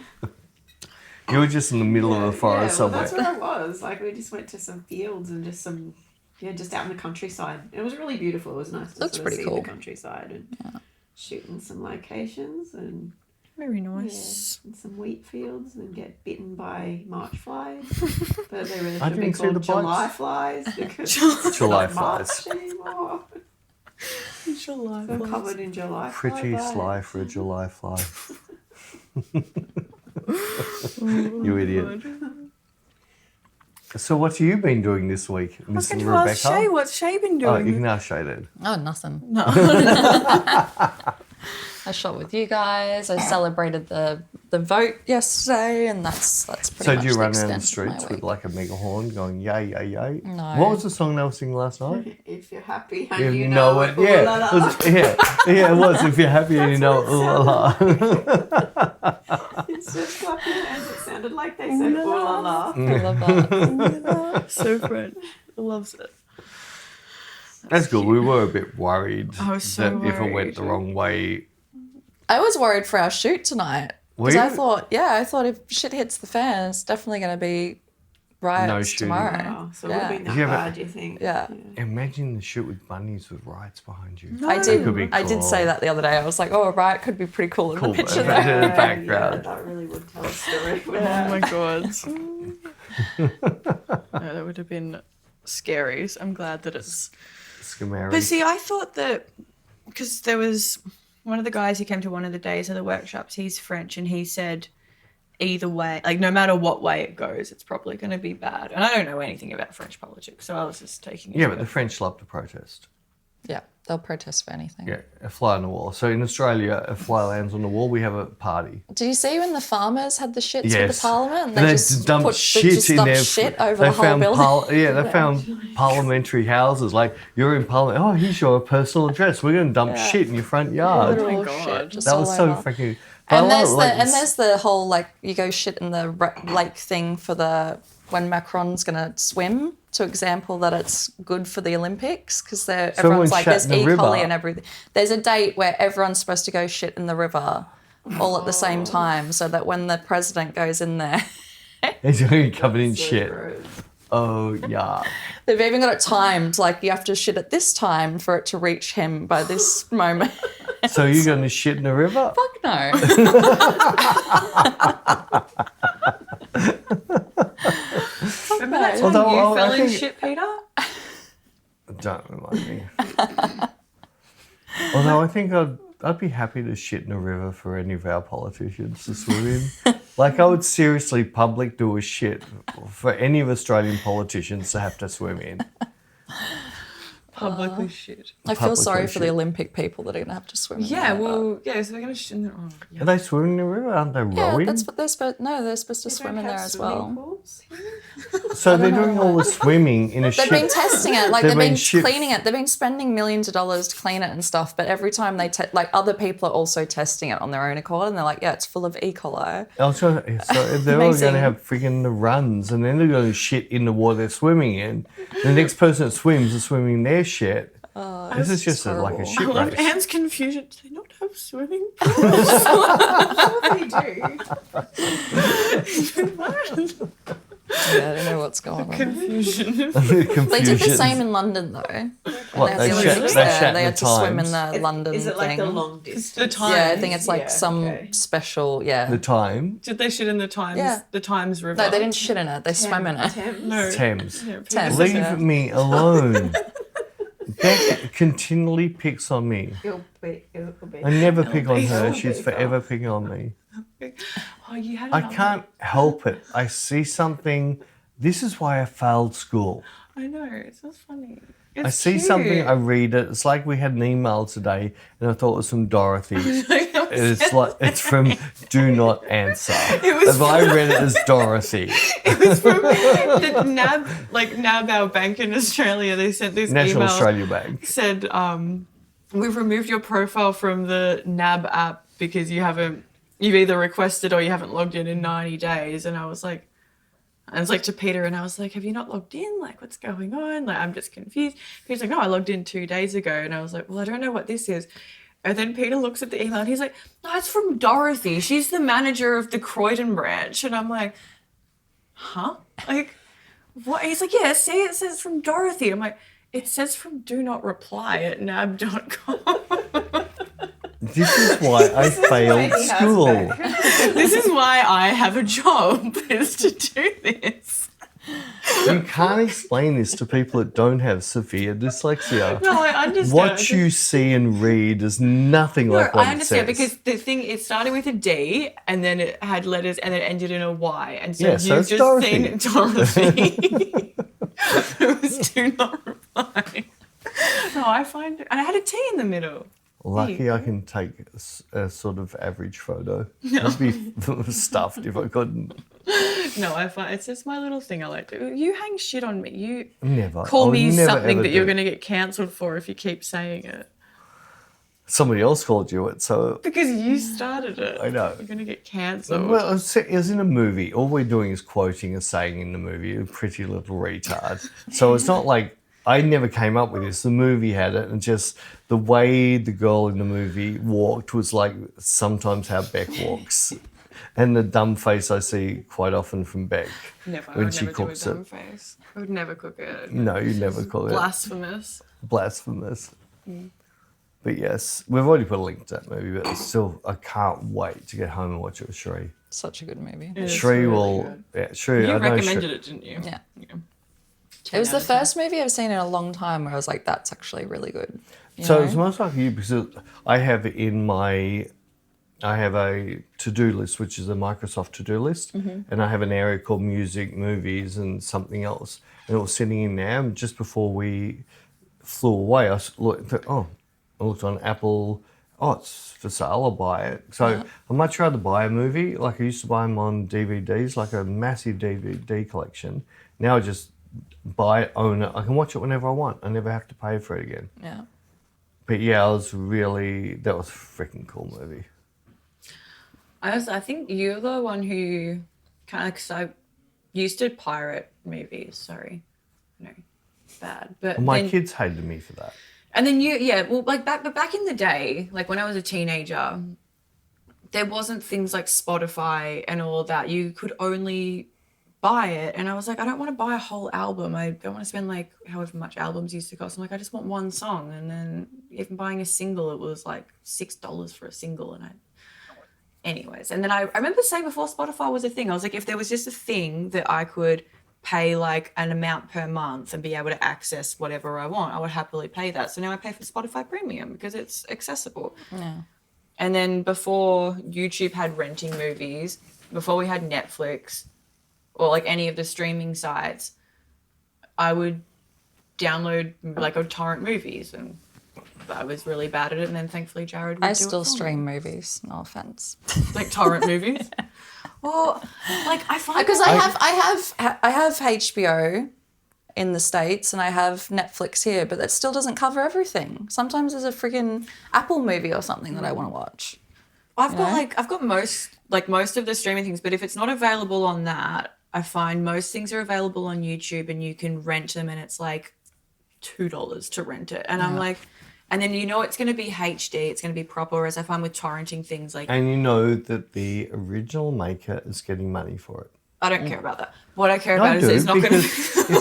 You were just in the middle of a forest somewhere. That's where I was. Like, we just went to some fields and just just out in the countryside. It was really beautiful. It was nice to Looks sort of pretty see cool. the countryside and shoot in some locations and Very nice. in some wheat fields and get bitten by March flies. But they really I should be didn't see called the July bites. flies because it's July not March flies. anymore. July So I'm covered in July Pretty fly sly bites. for a July fly. You idiot. So what have you been doing this week, I was Miss going to ask Rebecca? Shay, what's Shay been Oh, doing? you can ask Shay then. Oh, nothing. No. I shot with you guys. I celebrated the vote yesterday, and that's pretty So much do you the run down extent the of streets my with week. like a megahorn going yay, yay, yay? No. What was the song they were singing last night? If you're happy and You you know it. ooh Yeah. la la. It was, yeah, it was. If you're happy and you know it. Ooh, la, la. It's just clapping hands. It sounded like they said ooh la la. I love that. So French. Loves it. That's good. We were a bit worried I was so that if it went worried. the wrong way. I was worried for our shoot tonight. Were Because you? I thought if shit hits the fan, it's definitely going to be riots No shooting. tomorrow. Wow, so it would have been that Yeah, but- bad, do you think? Yeah. Imagine the shoot with bunnies with riots behind you. I did. could be I did cool. say that the other day. I was like, "Oh, a riot could be pretty cool in Cool, the picture but- there." in the background. Yeah, that really would tell a story. Oh my god. No, that would have been scary. So I'm glad that it's. Scamary. But see, I thought that because there was one of the guys who came to one of the days of the workshops, he's French, and he said either way, like no matter what way it goes, it's probably going to be bad. And I don't know anything about French politics, so I was just taking it. Yeah, as but a- the French love to protest. Yeah, they'll protest for anything. Yeah, a fly on the wall. So in Australia, a fly lands on the wall, we have a party. Did you see when the farmers had the shits with Yes. the parliament? And And they just dumped put shit they just in dumped there. shit over They the whole found building. they found parliamentary houses. Like, you're in parliament. Oh, here's your personal address. We're going to dump shit in your front yard. Oh my Literal God. shit, just That all was so over. freaking. but I And love there's it, the like, and there's the whole like you go shit in the lake thing for the when Macron's gonna swim to example that it's good for the Olympics because everyone's everyone's like shat there's in the E. river. coli and everything. There's a date where everyone's supposed to go shit in the river all at the same time so that when the president goes in there, He's going to be covered in So shit. gross. Oh, yeah. they've even got it timed. Like you have to shit at this time for it to reach him by this moment. So you're going to shit in the river? Fuck no. Remember that time Although, you I fell in think- shit, Peter? Don't remind me. Although I think I'd be happy to shit in a river for any of our politicians to swim in. Like, I would seriously public do a shit for any of Australian politicians to have to swim in. Publicly shit. I feel sorry Publicly for the shit. Olympic people that are gonna have to swim. in Yeah, the river. well, yeah, so they're going to shit in there. Oh, yeah. Are they swimming in the river? Aren't they Yeah, rowing? that's what they're supposed. No, they're supposed to They swim don't in there have as swimming well. pools here? So they're doing all the swimming in a They've been ship. testing it, like They've they've been been ship- cleaning it. They've been spending millions of dollars to clean it and stuff. But every time they like other people are also testing it on their own accord, and they're like, yeah, it's full of E. coli. Also, so they're all Amazing. going to have friggin' the runs, and then they're going to shit in the water they're swimming in. The next person that swims is swimming their shit. This is just like a horrible. shit I love race. Anne's confusion. Do they not have swimming? Sure they do. Yeah, I don't know what's going on. Confusion. They did the same in London, though. What, They they had the Olympics shat there. They in had the to swim in Times? the London Is it like thing. the long distance? The Times. Yeah, I think it's like Yeah, some okay. special, The time? Did they shit in the Times? Yeah. The Times River. No, they didn't shit in it. They swam in it. Thames? No. Thames. Yeah, Thames. Leave Yeah. me alone. Beck continually picks on me. It'll be. I never pick on be her. so She's big, forever picking on me. Oh, you had I another- can't help it. I see something. This is why I failed school. I know. It's so funny. I It's see cute. something, I read it. It's like we had an email today, and I thought it was from Dorothy. It's like it's from Do Not Answer. was If I read it as Dorothy, It was from the NAB, our bank in Australia. They sent this National email. Australia Bank. Said, we've removed your profile from the NAB app because you've either requested or you haven't logged in 90 days. And I was like, to Peter, and I was like, have you not logged in? Like, what's going on? Like, I'm just confused. He's like, no, I logged in 2 days ago. And I was like, well, I don't know what this is. And then Peter looks at the email and he's like, no, it's from Dorothy. She's the manager of the Croydon branch. And I'm like, huh? Like, what? He's like, yeah, see, it says from Dorothy. I'm like, it says from do not reply at nab.com. This is why I failed he has school. This is why I have a job, is to do this. You can't explain this to people that don't have severe dyslexia. No, I understand. What you see and read is nothing like what I understand it says. because the thing, it started with a D and then it had letters and then it ended in a Y. And so Yeah, so you've it's just Dorothy. seen Dorothy. It was do not reply. No, I had a T in the middle. Lucky I can take a sort of average photo. I'd be stuffed if I couldn't. No, I find it's just my little thing I like to do. You hang shit on me. You Never. call I would me never, something ever that you're do. going to get cancelled for if you keep saying it. Somebody else called you it, so Because you started it. I know. You're going to get cancelled. well, it was in a movie. All we're doing is quoting a saying in the movie, a pretty little retard. So it's not like I never came up with this. The movie had it, and just the way the girl in the movie walked was like sometimes how Beck walks. And the dumb face I see quite often from Beck Never. I when would she never do a cooks dumb it. face. I would never cook it. No, you never call it Blasphemous. blasphemous. But yes, we've already put a link to that movie, but still, I can't wait to get home and watch it with Shree. Such a good movie. It's Shree really will, good. yeah, Shree. You I know recommended Shree- it, didn't you? Yeah. Yeah. It was 10 the out of 10. first movie I've seen in a long time where I was like, that's actually really good. You So know? it's most like you because I have a to-do list, which is a Microsoft to-do list, and I have an area called music, movies, and something else. And it was sitting in there, and just before we flew away, I looked on Apple. Oh, it's for sale. I'll buy it. So I'd much rather buy a movie. Like I used to buy them on DVDs, like a massive DVD collection. Now I just buy it, own it. I can watch it whenever I want. I never have to pay for it again. Yeah. But yeah, that was a freaking cool movie. I think you're the one who kind of, because I used to pirate movies. Sorry. No, bad. But Well, my then, kids hated me for that. And then back in the day, like when I was a teenager, there wasn't things like Spotify and all that. You could only buy it. And I was like, I don't want to buy a whole album. I don't want to spend like however much albums used to cost. I'm like, I just want one song. And then even buying a single, it was like $6 for a single. Anyways, and then I remember saying before Spotify was a thing, I was like, if there was just a thing that I could pay like an amount per month and be able to access whatever I want, I would happily pay that. So now I pay for Spotify Premium because it's accessible. Yeah. And then before YouTube had renting movies, before we had Netflix or like any of the streaming sites, I would download like a torrent movies, and I was really bad at it. And then thankfully Jared would I do still it for me. stream movies, no offense. Like torrent movies. Well, like I find Because that- I have HBO in the States and I have Netflix here, but that still doesn't cover everything. Sometimes there's a friggin' Apple movie or something that I want to watch. I've got most of the streaming things, but if it's not available on that, I find most things are available on YouTube and you can rent them, and it's like $2 to rent it. And I'm like, and then it's going to be HD, it's going to be proper, whereas I find with torrenting things like, And you know that the original maker is getting money for it. I don't care about that. What I care I about is do, it's not going because to.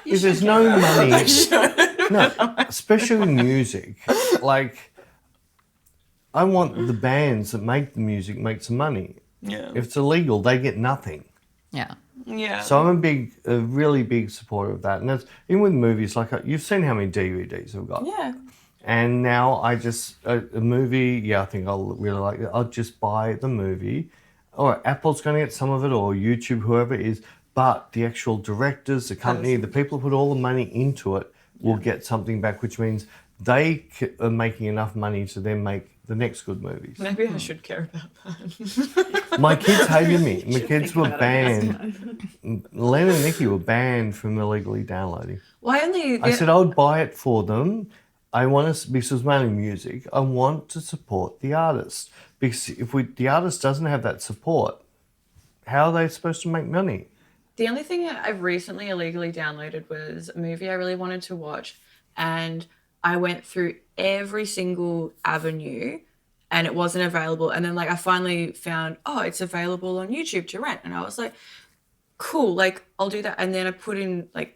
if there's no money, no, especially in music, like I want the bands that make the music make some money. Yeah. If it's illegal, they get nothing. Yeah. Yeah. So I'm a really big supporter of that, and that's even with movies. Like you've seen how many DVDs I've got. Yeah. And now I just a movie. Yeah, I think I'll really like it. I'll just buy the movie. Or Apple's going to get some of it, or YouTube, whoever it is. But the actual directors, the company, the people who put all the money into it will get something back, which means they are making enough money to then make the next good movies. Maybe I should care about that. My kids hated me. My kids were banned. Len and Nikki were banned from illegally downloading. Why only? I said I would buy it for them. I want to, because it's mainly music, I want to support the artist. Because if the artist doesn't have that support, how are they supposed to make money? The only thing I've recently illegally downloaded was a movie I really wanted to watch, and I went through every single avenue and it wasn't available. And then like I finally found, it's available on YouTube to rent. And I was like, cool, like I'll do that. And then I put in my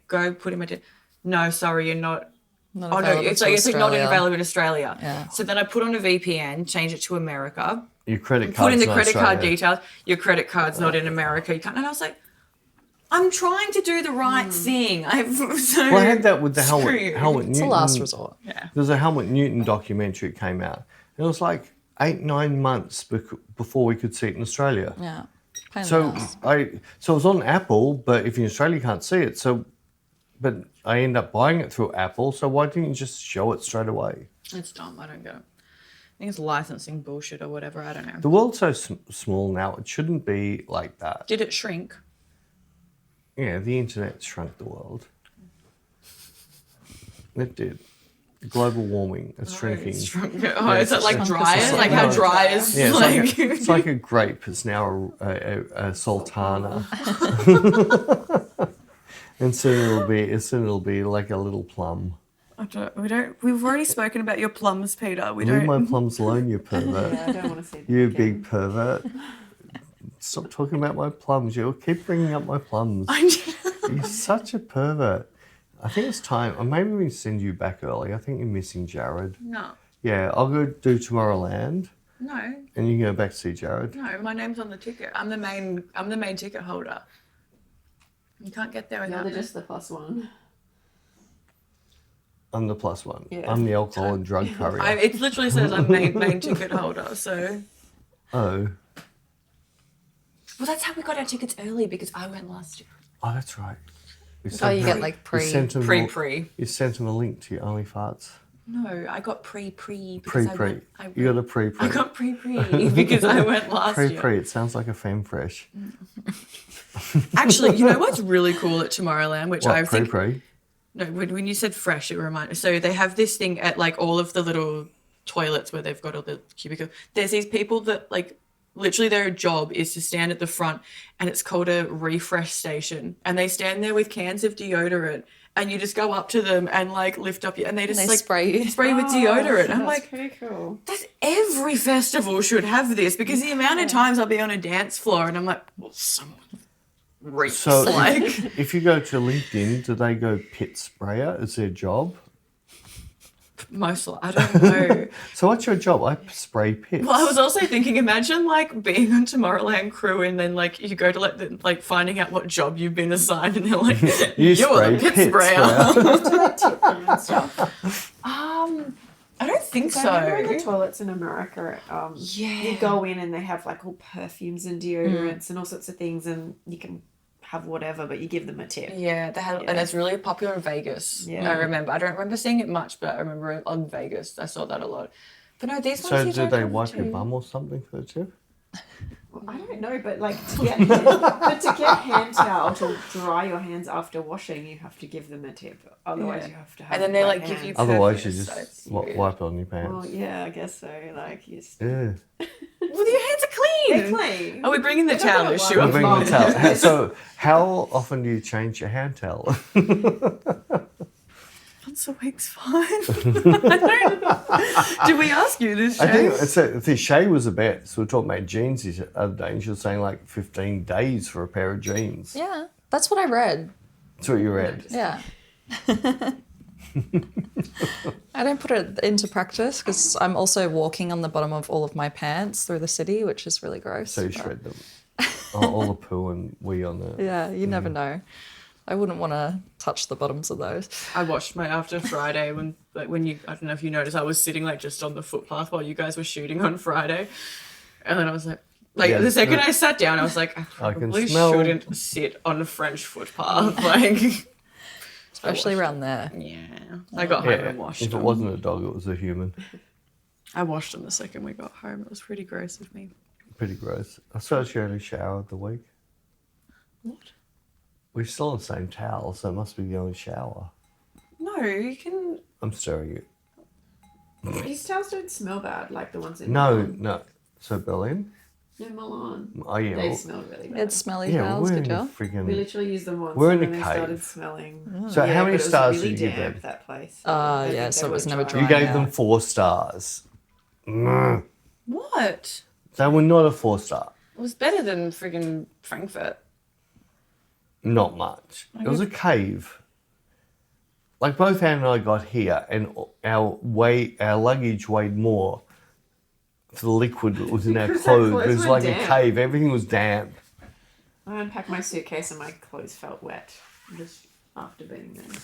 no, sorry, you're not. It's like not available in Australia. Yeah. So then I put on a VPN, change it to America. Your credit card. Put in the credit card details. Your credit card's not in America. You can't. And I was like, I'm trying to do the right thing. I had that with the Helmut Newton. It's a last resort. Yeah. There's a Helmut Newton documentary that came out. It was like 8-9 months before we could see it in Australia. Yeah. Pain in So the ass. it was on Apple, but if you're in Australia, you can't see it. But I end up buying it through Apple. So why didn't you just show it straight away? It's dumb. I don't get it. I think it's licensing bullshit or whatever. I don't know. The world's so small now. It shouldn't be like that. Did it shrink? Yeah, the internet shrunk the world. It did. Global warming. It's shrinking. Is it like shrunk dry? as a Like how salt. dry is Yeah, like? it's like a grape. It's now a sultana. And soon it'll be like a little plum. We've already spoken about your plums, Peter. Leave my plums alone, you pervert. Yeah, I don't want to see that You again. big pervert. Stop talking about my plums. You'll keep bringing up my plums. You're such a pervert. I think it's time. Or maybe we send you back early. I think you're missing Jared. No, Yeah, I'll go do Tomorrowland, no, and you can go back to see Jared. no. My name's on the ticket. I'm the main ticket holder. You can't get there No, without they're me. just the +1. I'm the plus one. Yeah. I'm the alcohol and drug courier. It literally says I'm main ticket holder. So, Oh, well, that's how we got our tickets early because I went last year. oh, that's right. You get like You sent him Pre. You sent him a link to your OnlyFarts. No, I got pre. Pre. I You got a pre. I got pre because I went last year. Pre. It sounds like a femme fresh. Actually, you know what's really cool at Tomorrowland, which I What, think. pre? No, when you said fresh, it reminded me. So they have this thing at like all of the little toilets where they've got all the cubicle. There's these people that like literally their job is to stand at the front, and it's called a refresh station, and they stand there with cans of deodorant, and you just go up to them and like lift up your, and they just they like spray you. spray with deodorant. I'm That's like, pretty cool. that's every festival should have this because the amount of times I'll be on a dance floor and I'm like, well, someone reeks So like. if you go to LinkedIn, do they go pit sprayer? Is their job? Mostly, I don't know. So what's your job? I spray pits. Well, I was also thinking, imagine like being on Tomorrowland crew and then like you go to like finding out what job you've been assigned and they're like, You you're the spray pit pit sprayer. Stuff. I don't think So I remember in the so. toilets in America, you go in and they have like all perfumes and deodorants and all sorts of things, and you can have whatever, but you give them a tip. Yeah, they had, and it's really popular in Vegas. Yeah. I remember. I don't remember seeing it much, but I remember on Vegas I saw that a lot. But no, these So ones you do don't they have wipe your to. bum or something for the tip? Well, I don't know, but like to get hand towel to dry your hands after washing, you have to give them a tip. Otherwise, Yeah. you have to have. And then they wet like give you. hands. Otherwise, you perfume, just so it's weird. wipe it on your pants. Well, yeah, I guess so. Like you. Yeah. Well, your hands are clean. They're clean. Are we bringing the They're not towel gonna issue wipe up? We're bringing the Well, towel. So how often do you change your hand towel? once a week's fine. I don't. Did we ask you this, Shay? I think Shay was a bit. So we were talking about jeans the other day, and she was saying like 15 days for a pair of jeans. Yeah, that's what I read. That's what you read. Yeah. I don't put it into practice because I'm also walking on the bottom of all of my pants through the city, which is really gross. So you shred them. All the poo and wee on there. Yeah, you never know. I wouldn't want to touch the bottoms of those. I watched my after Friday when you, I don't know if you noticed, I was sitting like just on the footpath while you guys were shooting on Friday, and then I was like the second I sat down, I was like, I probably shouldn't sit on a French footpath, like. Especially around there. Yeah. I got home and washed them. If it wasn't a dog, it was a human. I washed them the second we got home. It was pretty gross of me. Pretty gross. I saw she only showered the week. What? We're still in the same towel, so it must be the only shower. No, you can... I'm staring at you. These towels don't smell bad like the ones in No, Milan. no. So Berlin? No, Milan. Oh, yeah. They smell really bad. It's smelly Yeah, towels, we're good in a job. freaking... We literally used them once We're in and a then they cave. started smelling. So how many but stars it was really did you give damp, them? that place. Oh, I yeah, think so they it was were never dry. You dry. gave Yeah. them 4 stars. Mm. What? They were not a 4-star. It was better than friggin' Frankfurt. Not much. It was a cave. Like both Anne and I got here, and our luggage weighed more for the liquid that was in our Because our clothes. It clothes was were like damp. a cave. Everything was damp. I unpacked my suitcase and my clothes felt wet just after being there.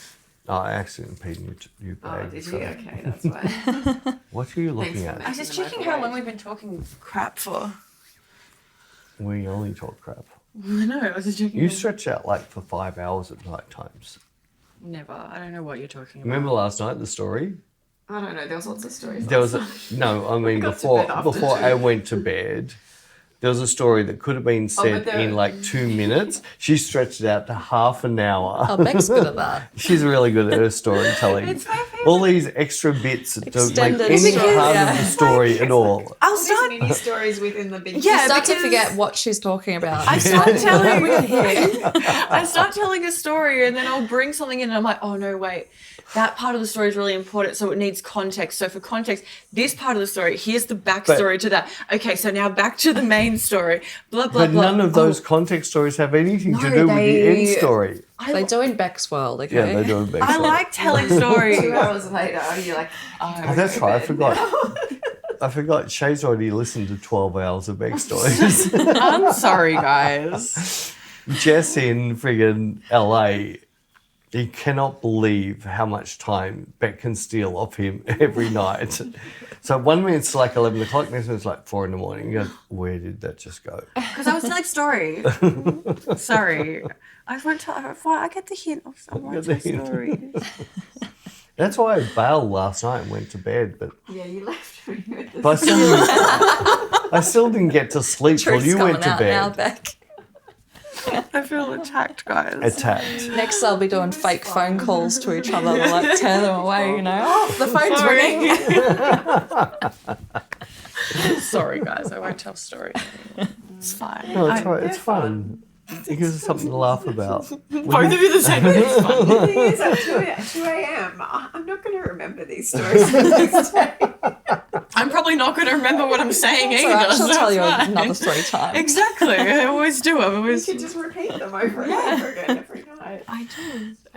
Oh, I accidentally peed in your Oh, bag. did so- you? Okay, that's why. What are you Thanks looking for at? I was just checking how long we've been talking crap for. We only talk crap. I know, I was just checking. You stretch out like for 5 hours at night times. Never. I don't know what you're talking about. Remember last night the story? I don't know, there was lots of stories. There was last night. no. I mean got to bed after before 2. I went to bed. There was a story that could have been said but in like 2 minutes. She stretched it out to half an hour. Oh, Beck's good at that. She's really good at her storytelling. It's my favourite. All these extra bits that don't make Extended any story, part yeah. of the story at all. I'll All these start. mini stories within the big. Yeah, Start to because- forget what she's talking about. I start telling. I start telling a story, and then I'll bring something in, and I'm like, oh no, wait. That part of the story is really important, so it needs context. So for context, this part of the story, here's the backstory to that. Okay, so now back to the main story. Blah blah But blah. none of those context stories have anything to do with the end story. They do in Beck's world, okay? Yeah, they do. in I like telling stories. 2 hours later, you're like, Oh, that's right. I forgot. I forgot. Shay's already listened to 12 hours of Beck stories. I'm sorry, guys. Jess in friggin' LA, he cannot believe how much time Beck can steal off him every night. So 1 minute's like 11 o'clock, next minute's like 4 in the morning. You go, where did that just go? Because I was telling a story. Sorry. I won't tell. I get the hint. I won't tell stories. That's why I bailed last night and went to bed, but yeah, you left when you heard this. I still didn't get to sleep till Truth's you coming went to out now, bed. Beck. I feel attacked, guys. Attacked. Next, they'll be doing fake phone calls to each other to like tear them away, you know? Oh, the phone's ringing. Sorry, guys. I won't tell stories anymore. It's fine. No, it's right. It's fun. It gives us something to laugh about. Both of you the same. It's fun. The thing is, at 2 a.m., I'm not going to remember these stories the next day. I'm probably not going to remember what I'm saying So either. I shall so tell you it's fine. another 3 times. Exactly. I always do. I You always. could just repeat them over and over again every night. I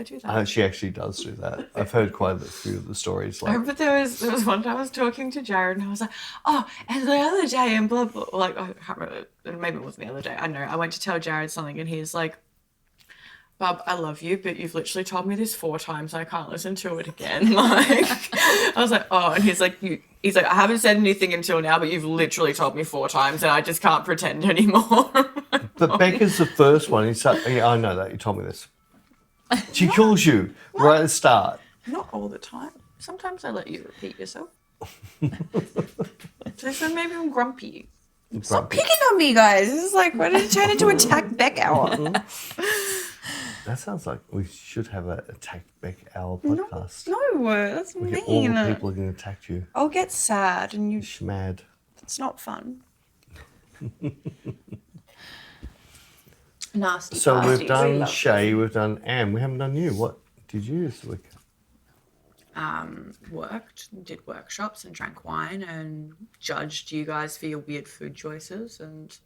do that. She actually does do that. I've heard quite a few of the stories. I Like, remember there was one time I was talking to Jared and I was like, oh, and the other day and blah blah. Like I can't remember. Maybe it wasn't the other day. I don't know. I went to tell Jared something and he's like, Bub, I love you, but you've literally told me this 4 times. I can't listen to it again. Like, I was like, oh, and he's like, I haven't said anything until now, but you've literally told me 4 times, and I just can't pretend anymore. but Becca's the first one. Yeah, I know that. You told me this. She kills you right at the start. Not all the time. Sometimes I let you repeat yourself. So maybe I'm grumpy. Stop picking on me, guys. This is like, why did it turn into Attack Beck Hour? That sounds like we should have an Attack Beck Hour podcast. No, that's We get all mean. the people who attacked you. I'll get sad and you. Schmad. It's not fun. Nasty. So we've pasties. done Shay, we've done Anne. We haven't done you. What did you this week? did workshops and drank wine and judged you guys for your weird food choices and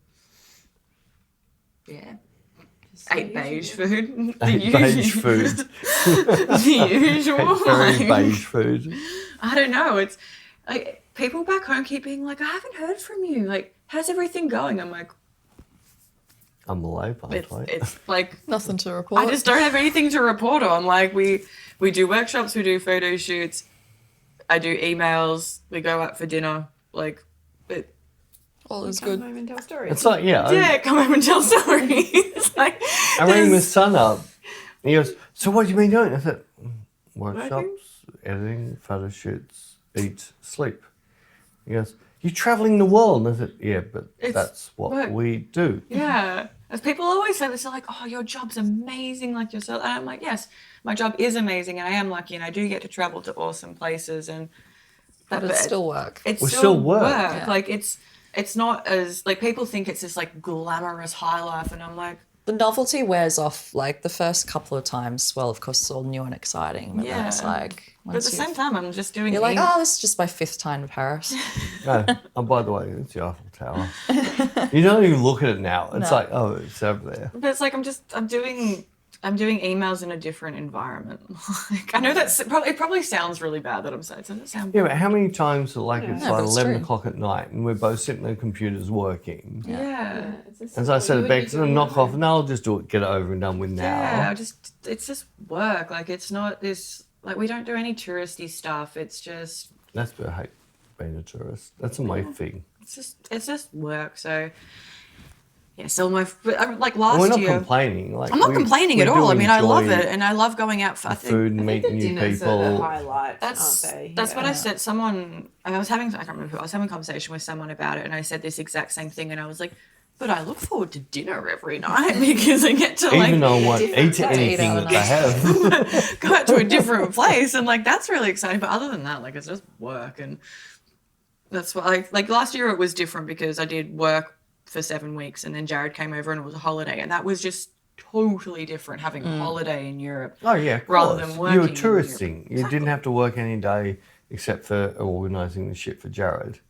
ate beige food. Beige food. The usual. Very beige food. I don't know. It's like people back home keep being like, I haven't heard from you. Like, how's everything going? I'm like, I'm alive, by the way. it's like Nothing to report. I just don't have anything to report on. Like we do workshops, we do photo shoots, I do emails, we go out for dinner. Like All is Come good. home and tell stories. It's like, come home and tell stories. It's like I rang my there's- son up. And he goes, so what have you been doing? I said, Working? workshops, editing, photo shoots, eat, sleep. He goes, you're travelling the world. And I said, yeah, but that's what work. we do. Yeah. As people always say this, they're like, oh, your job's amazing, like yourself. And I'm like, yes, my job is amazing and I am lucky and I do get to travel to awesome places and But it's still work. It's We still still work. work. Like it's not as like people think it's this like glamorous high life and I'm like, The novelty wears off like the first couple of times. Well, of course, it's all new and exciting. But then it's like, but at the same time, I'm just doing you're like, oh, this is just my 5th time in Paris. Oh, by the way, it's the Eiffel Tower. You don't even look at it now. It's No. like, oh, it's over there. But it's like I'm doing emails in a different environment. Like I know it probably sounds really bad that I'm saying it. Doesn't sound Yeah, but how many times, like, it's No, like but it's 11 true. o'clock at night and we're both sitting at the computers working. yeah. As I said, Bex, knock off. No, I'll just do it, get it over and done with now. Yeah, it's just work. Like it's not this. Like we don't do any touristy stuff. It's just That's why I hate being a tourist. That's my thing. it's just work. So yeah, so like last We're not year. complaining. Like I'm not complaining at we all. do I mean, I love enjoy it, and I love going out for. I think food and meeting new dinners are the people. highlight, That's aren't they? that's what I said. Someone I can't remember who. I was having a conversation with someone about it, and I said this exact same thing, and I was like, "But I look forward to dinner every night because I get to Even though I like won't eat place. anything Eat that they have. go out to a different place, and like that's really exciting. But other than that, like it's just work, and that's why like last year it was different because I did work for 7 weeks, and then Jared came over, and it was a holiday, and that was just totally different having a holiday in Europe. Oh, yeah, of Rather course. than You were working in touristing. You didn't have to work any day except for organising the shit for Jared.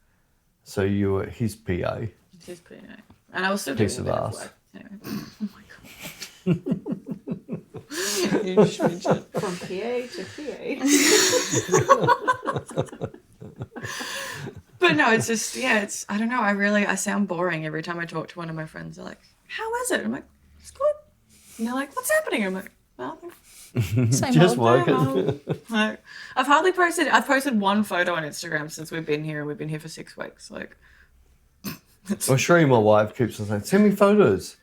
So you were his PA. Just pretty nice. And I was still doing Piece a of bit of ass. work. Anyway. Oh my god. You shouldn't. From PA to PA. But no, it's just I don't know. I sound boring every time I talk to one of my friends. They're like, "How is it?" I'm like, "It's good." And they're like, "What's happening?" I'm like, "Nothing." Same Just old. working. Like, I've posted one photo on Instagram since we've been here, and we've been here for 6 weeks. Like, I'm sure my wife keeps on saying, send me photos.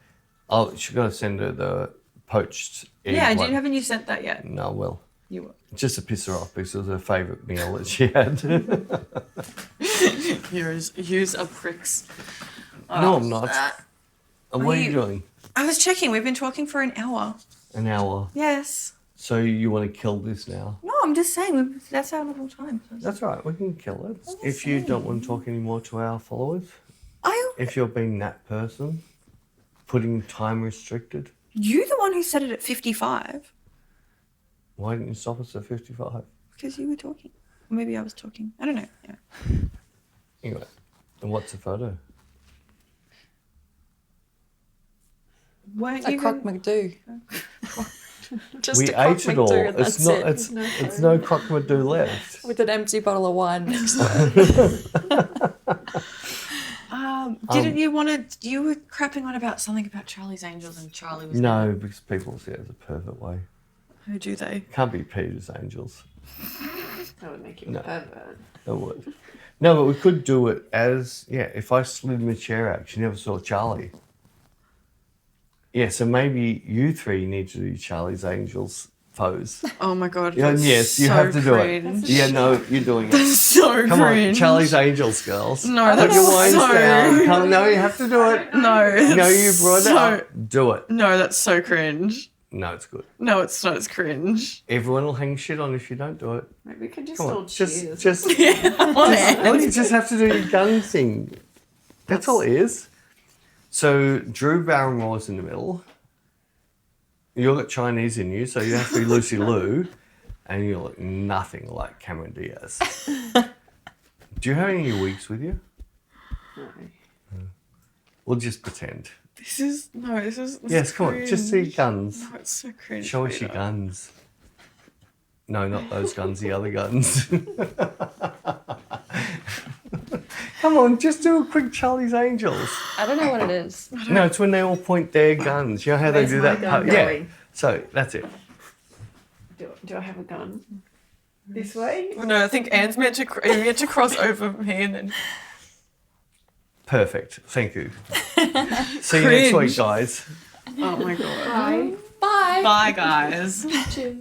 Oh, she got to send her the poached egg yeah, one. haven't you sent that yet? No, well, You will. just to piss her off because it was her favourite meal that she had. Use a pricks. No, I'm not. And what are you doing? I was checking. We've been talking for an hour. An hour. Yes. So you want to kill this now? No, I'm just saying that's our normal time. That's all right. We can kill it. If you don't want to talk anymore to our followers, if you're being that person, putting time restricted, You the one who said it at 55 why didn't you stop us at 55? because you were talking. Or maybe I was talking. I don't know. Yeah. Anyway, and what's the photo? Weren't A you croque McDo. Just We a croque ate it all. McDo and It's that's not. it. It's no croque madou left. With an empty bottle of wine next to it. Didn't you want to? You were crapping on about something about Charlie's Angels, and Charlie was. No, because people say it's a perfect way. Who do they? Can't be Peter's Angels. That would make you No. a pervert. That would. No, but we could do it as, if I slid my chair out, she never saw Charlie. Yeah, so maybe you three need to do Charlie's Angels pose. Oh my god. Yeah, that's yes, you so have to do cringe. it. Yeah, no, you're doing it. That's so Come cringe. on, Charlie's Angels, girls. No, Put that's your wines so- down. Come, no, you have to do it. No. No, you brought it so, up. Do it. No, that's so cringe. No, it's good. No, it's not. It's cringe. Everyone will hang shit on if you don't do it. Maybe we could just Come all on, cheers. just On you just have to do your gun thing. That's all it is. So Drew Barrymore's in the middle. You've got Chinese in you, so you have to be Lucy Liu. and you look nothing like Cameron Diaz. Do you have any of your wigs with you? No. We'll just pretend. This is Yes, come on, just see your guns. No, it's so cringe. Show us your guns. No, not those guns, the other guns. Come on, just do a quick Charlie's Angels. I don't know what it is. No, it's when they all point their guns. You know how Where's they do my that? gun Yeah. going? So that's it. Do I have a gun? This way? Oh, no, I think Anne's meant to cross over me and then. Perfect. Thank you. See you next week, Cringe. guys. Oh my god. Bye. Bye. Bye, guys. Cheers.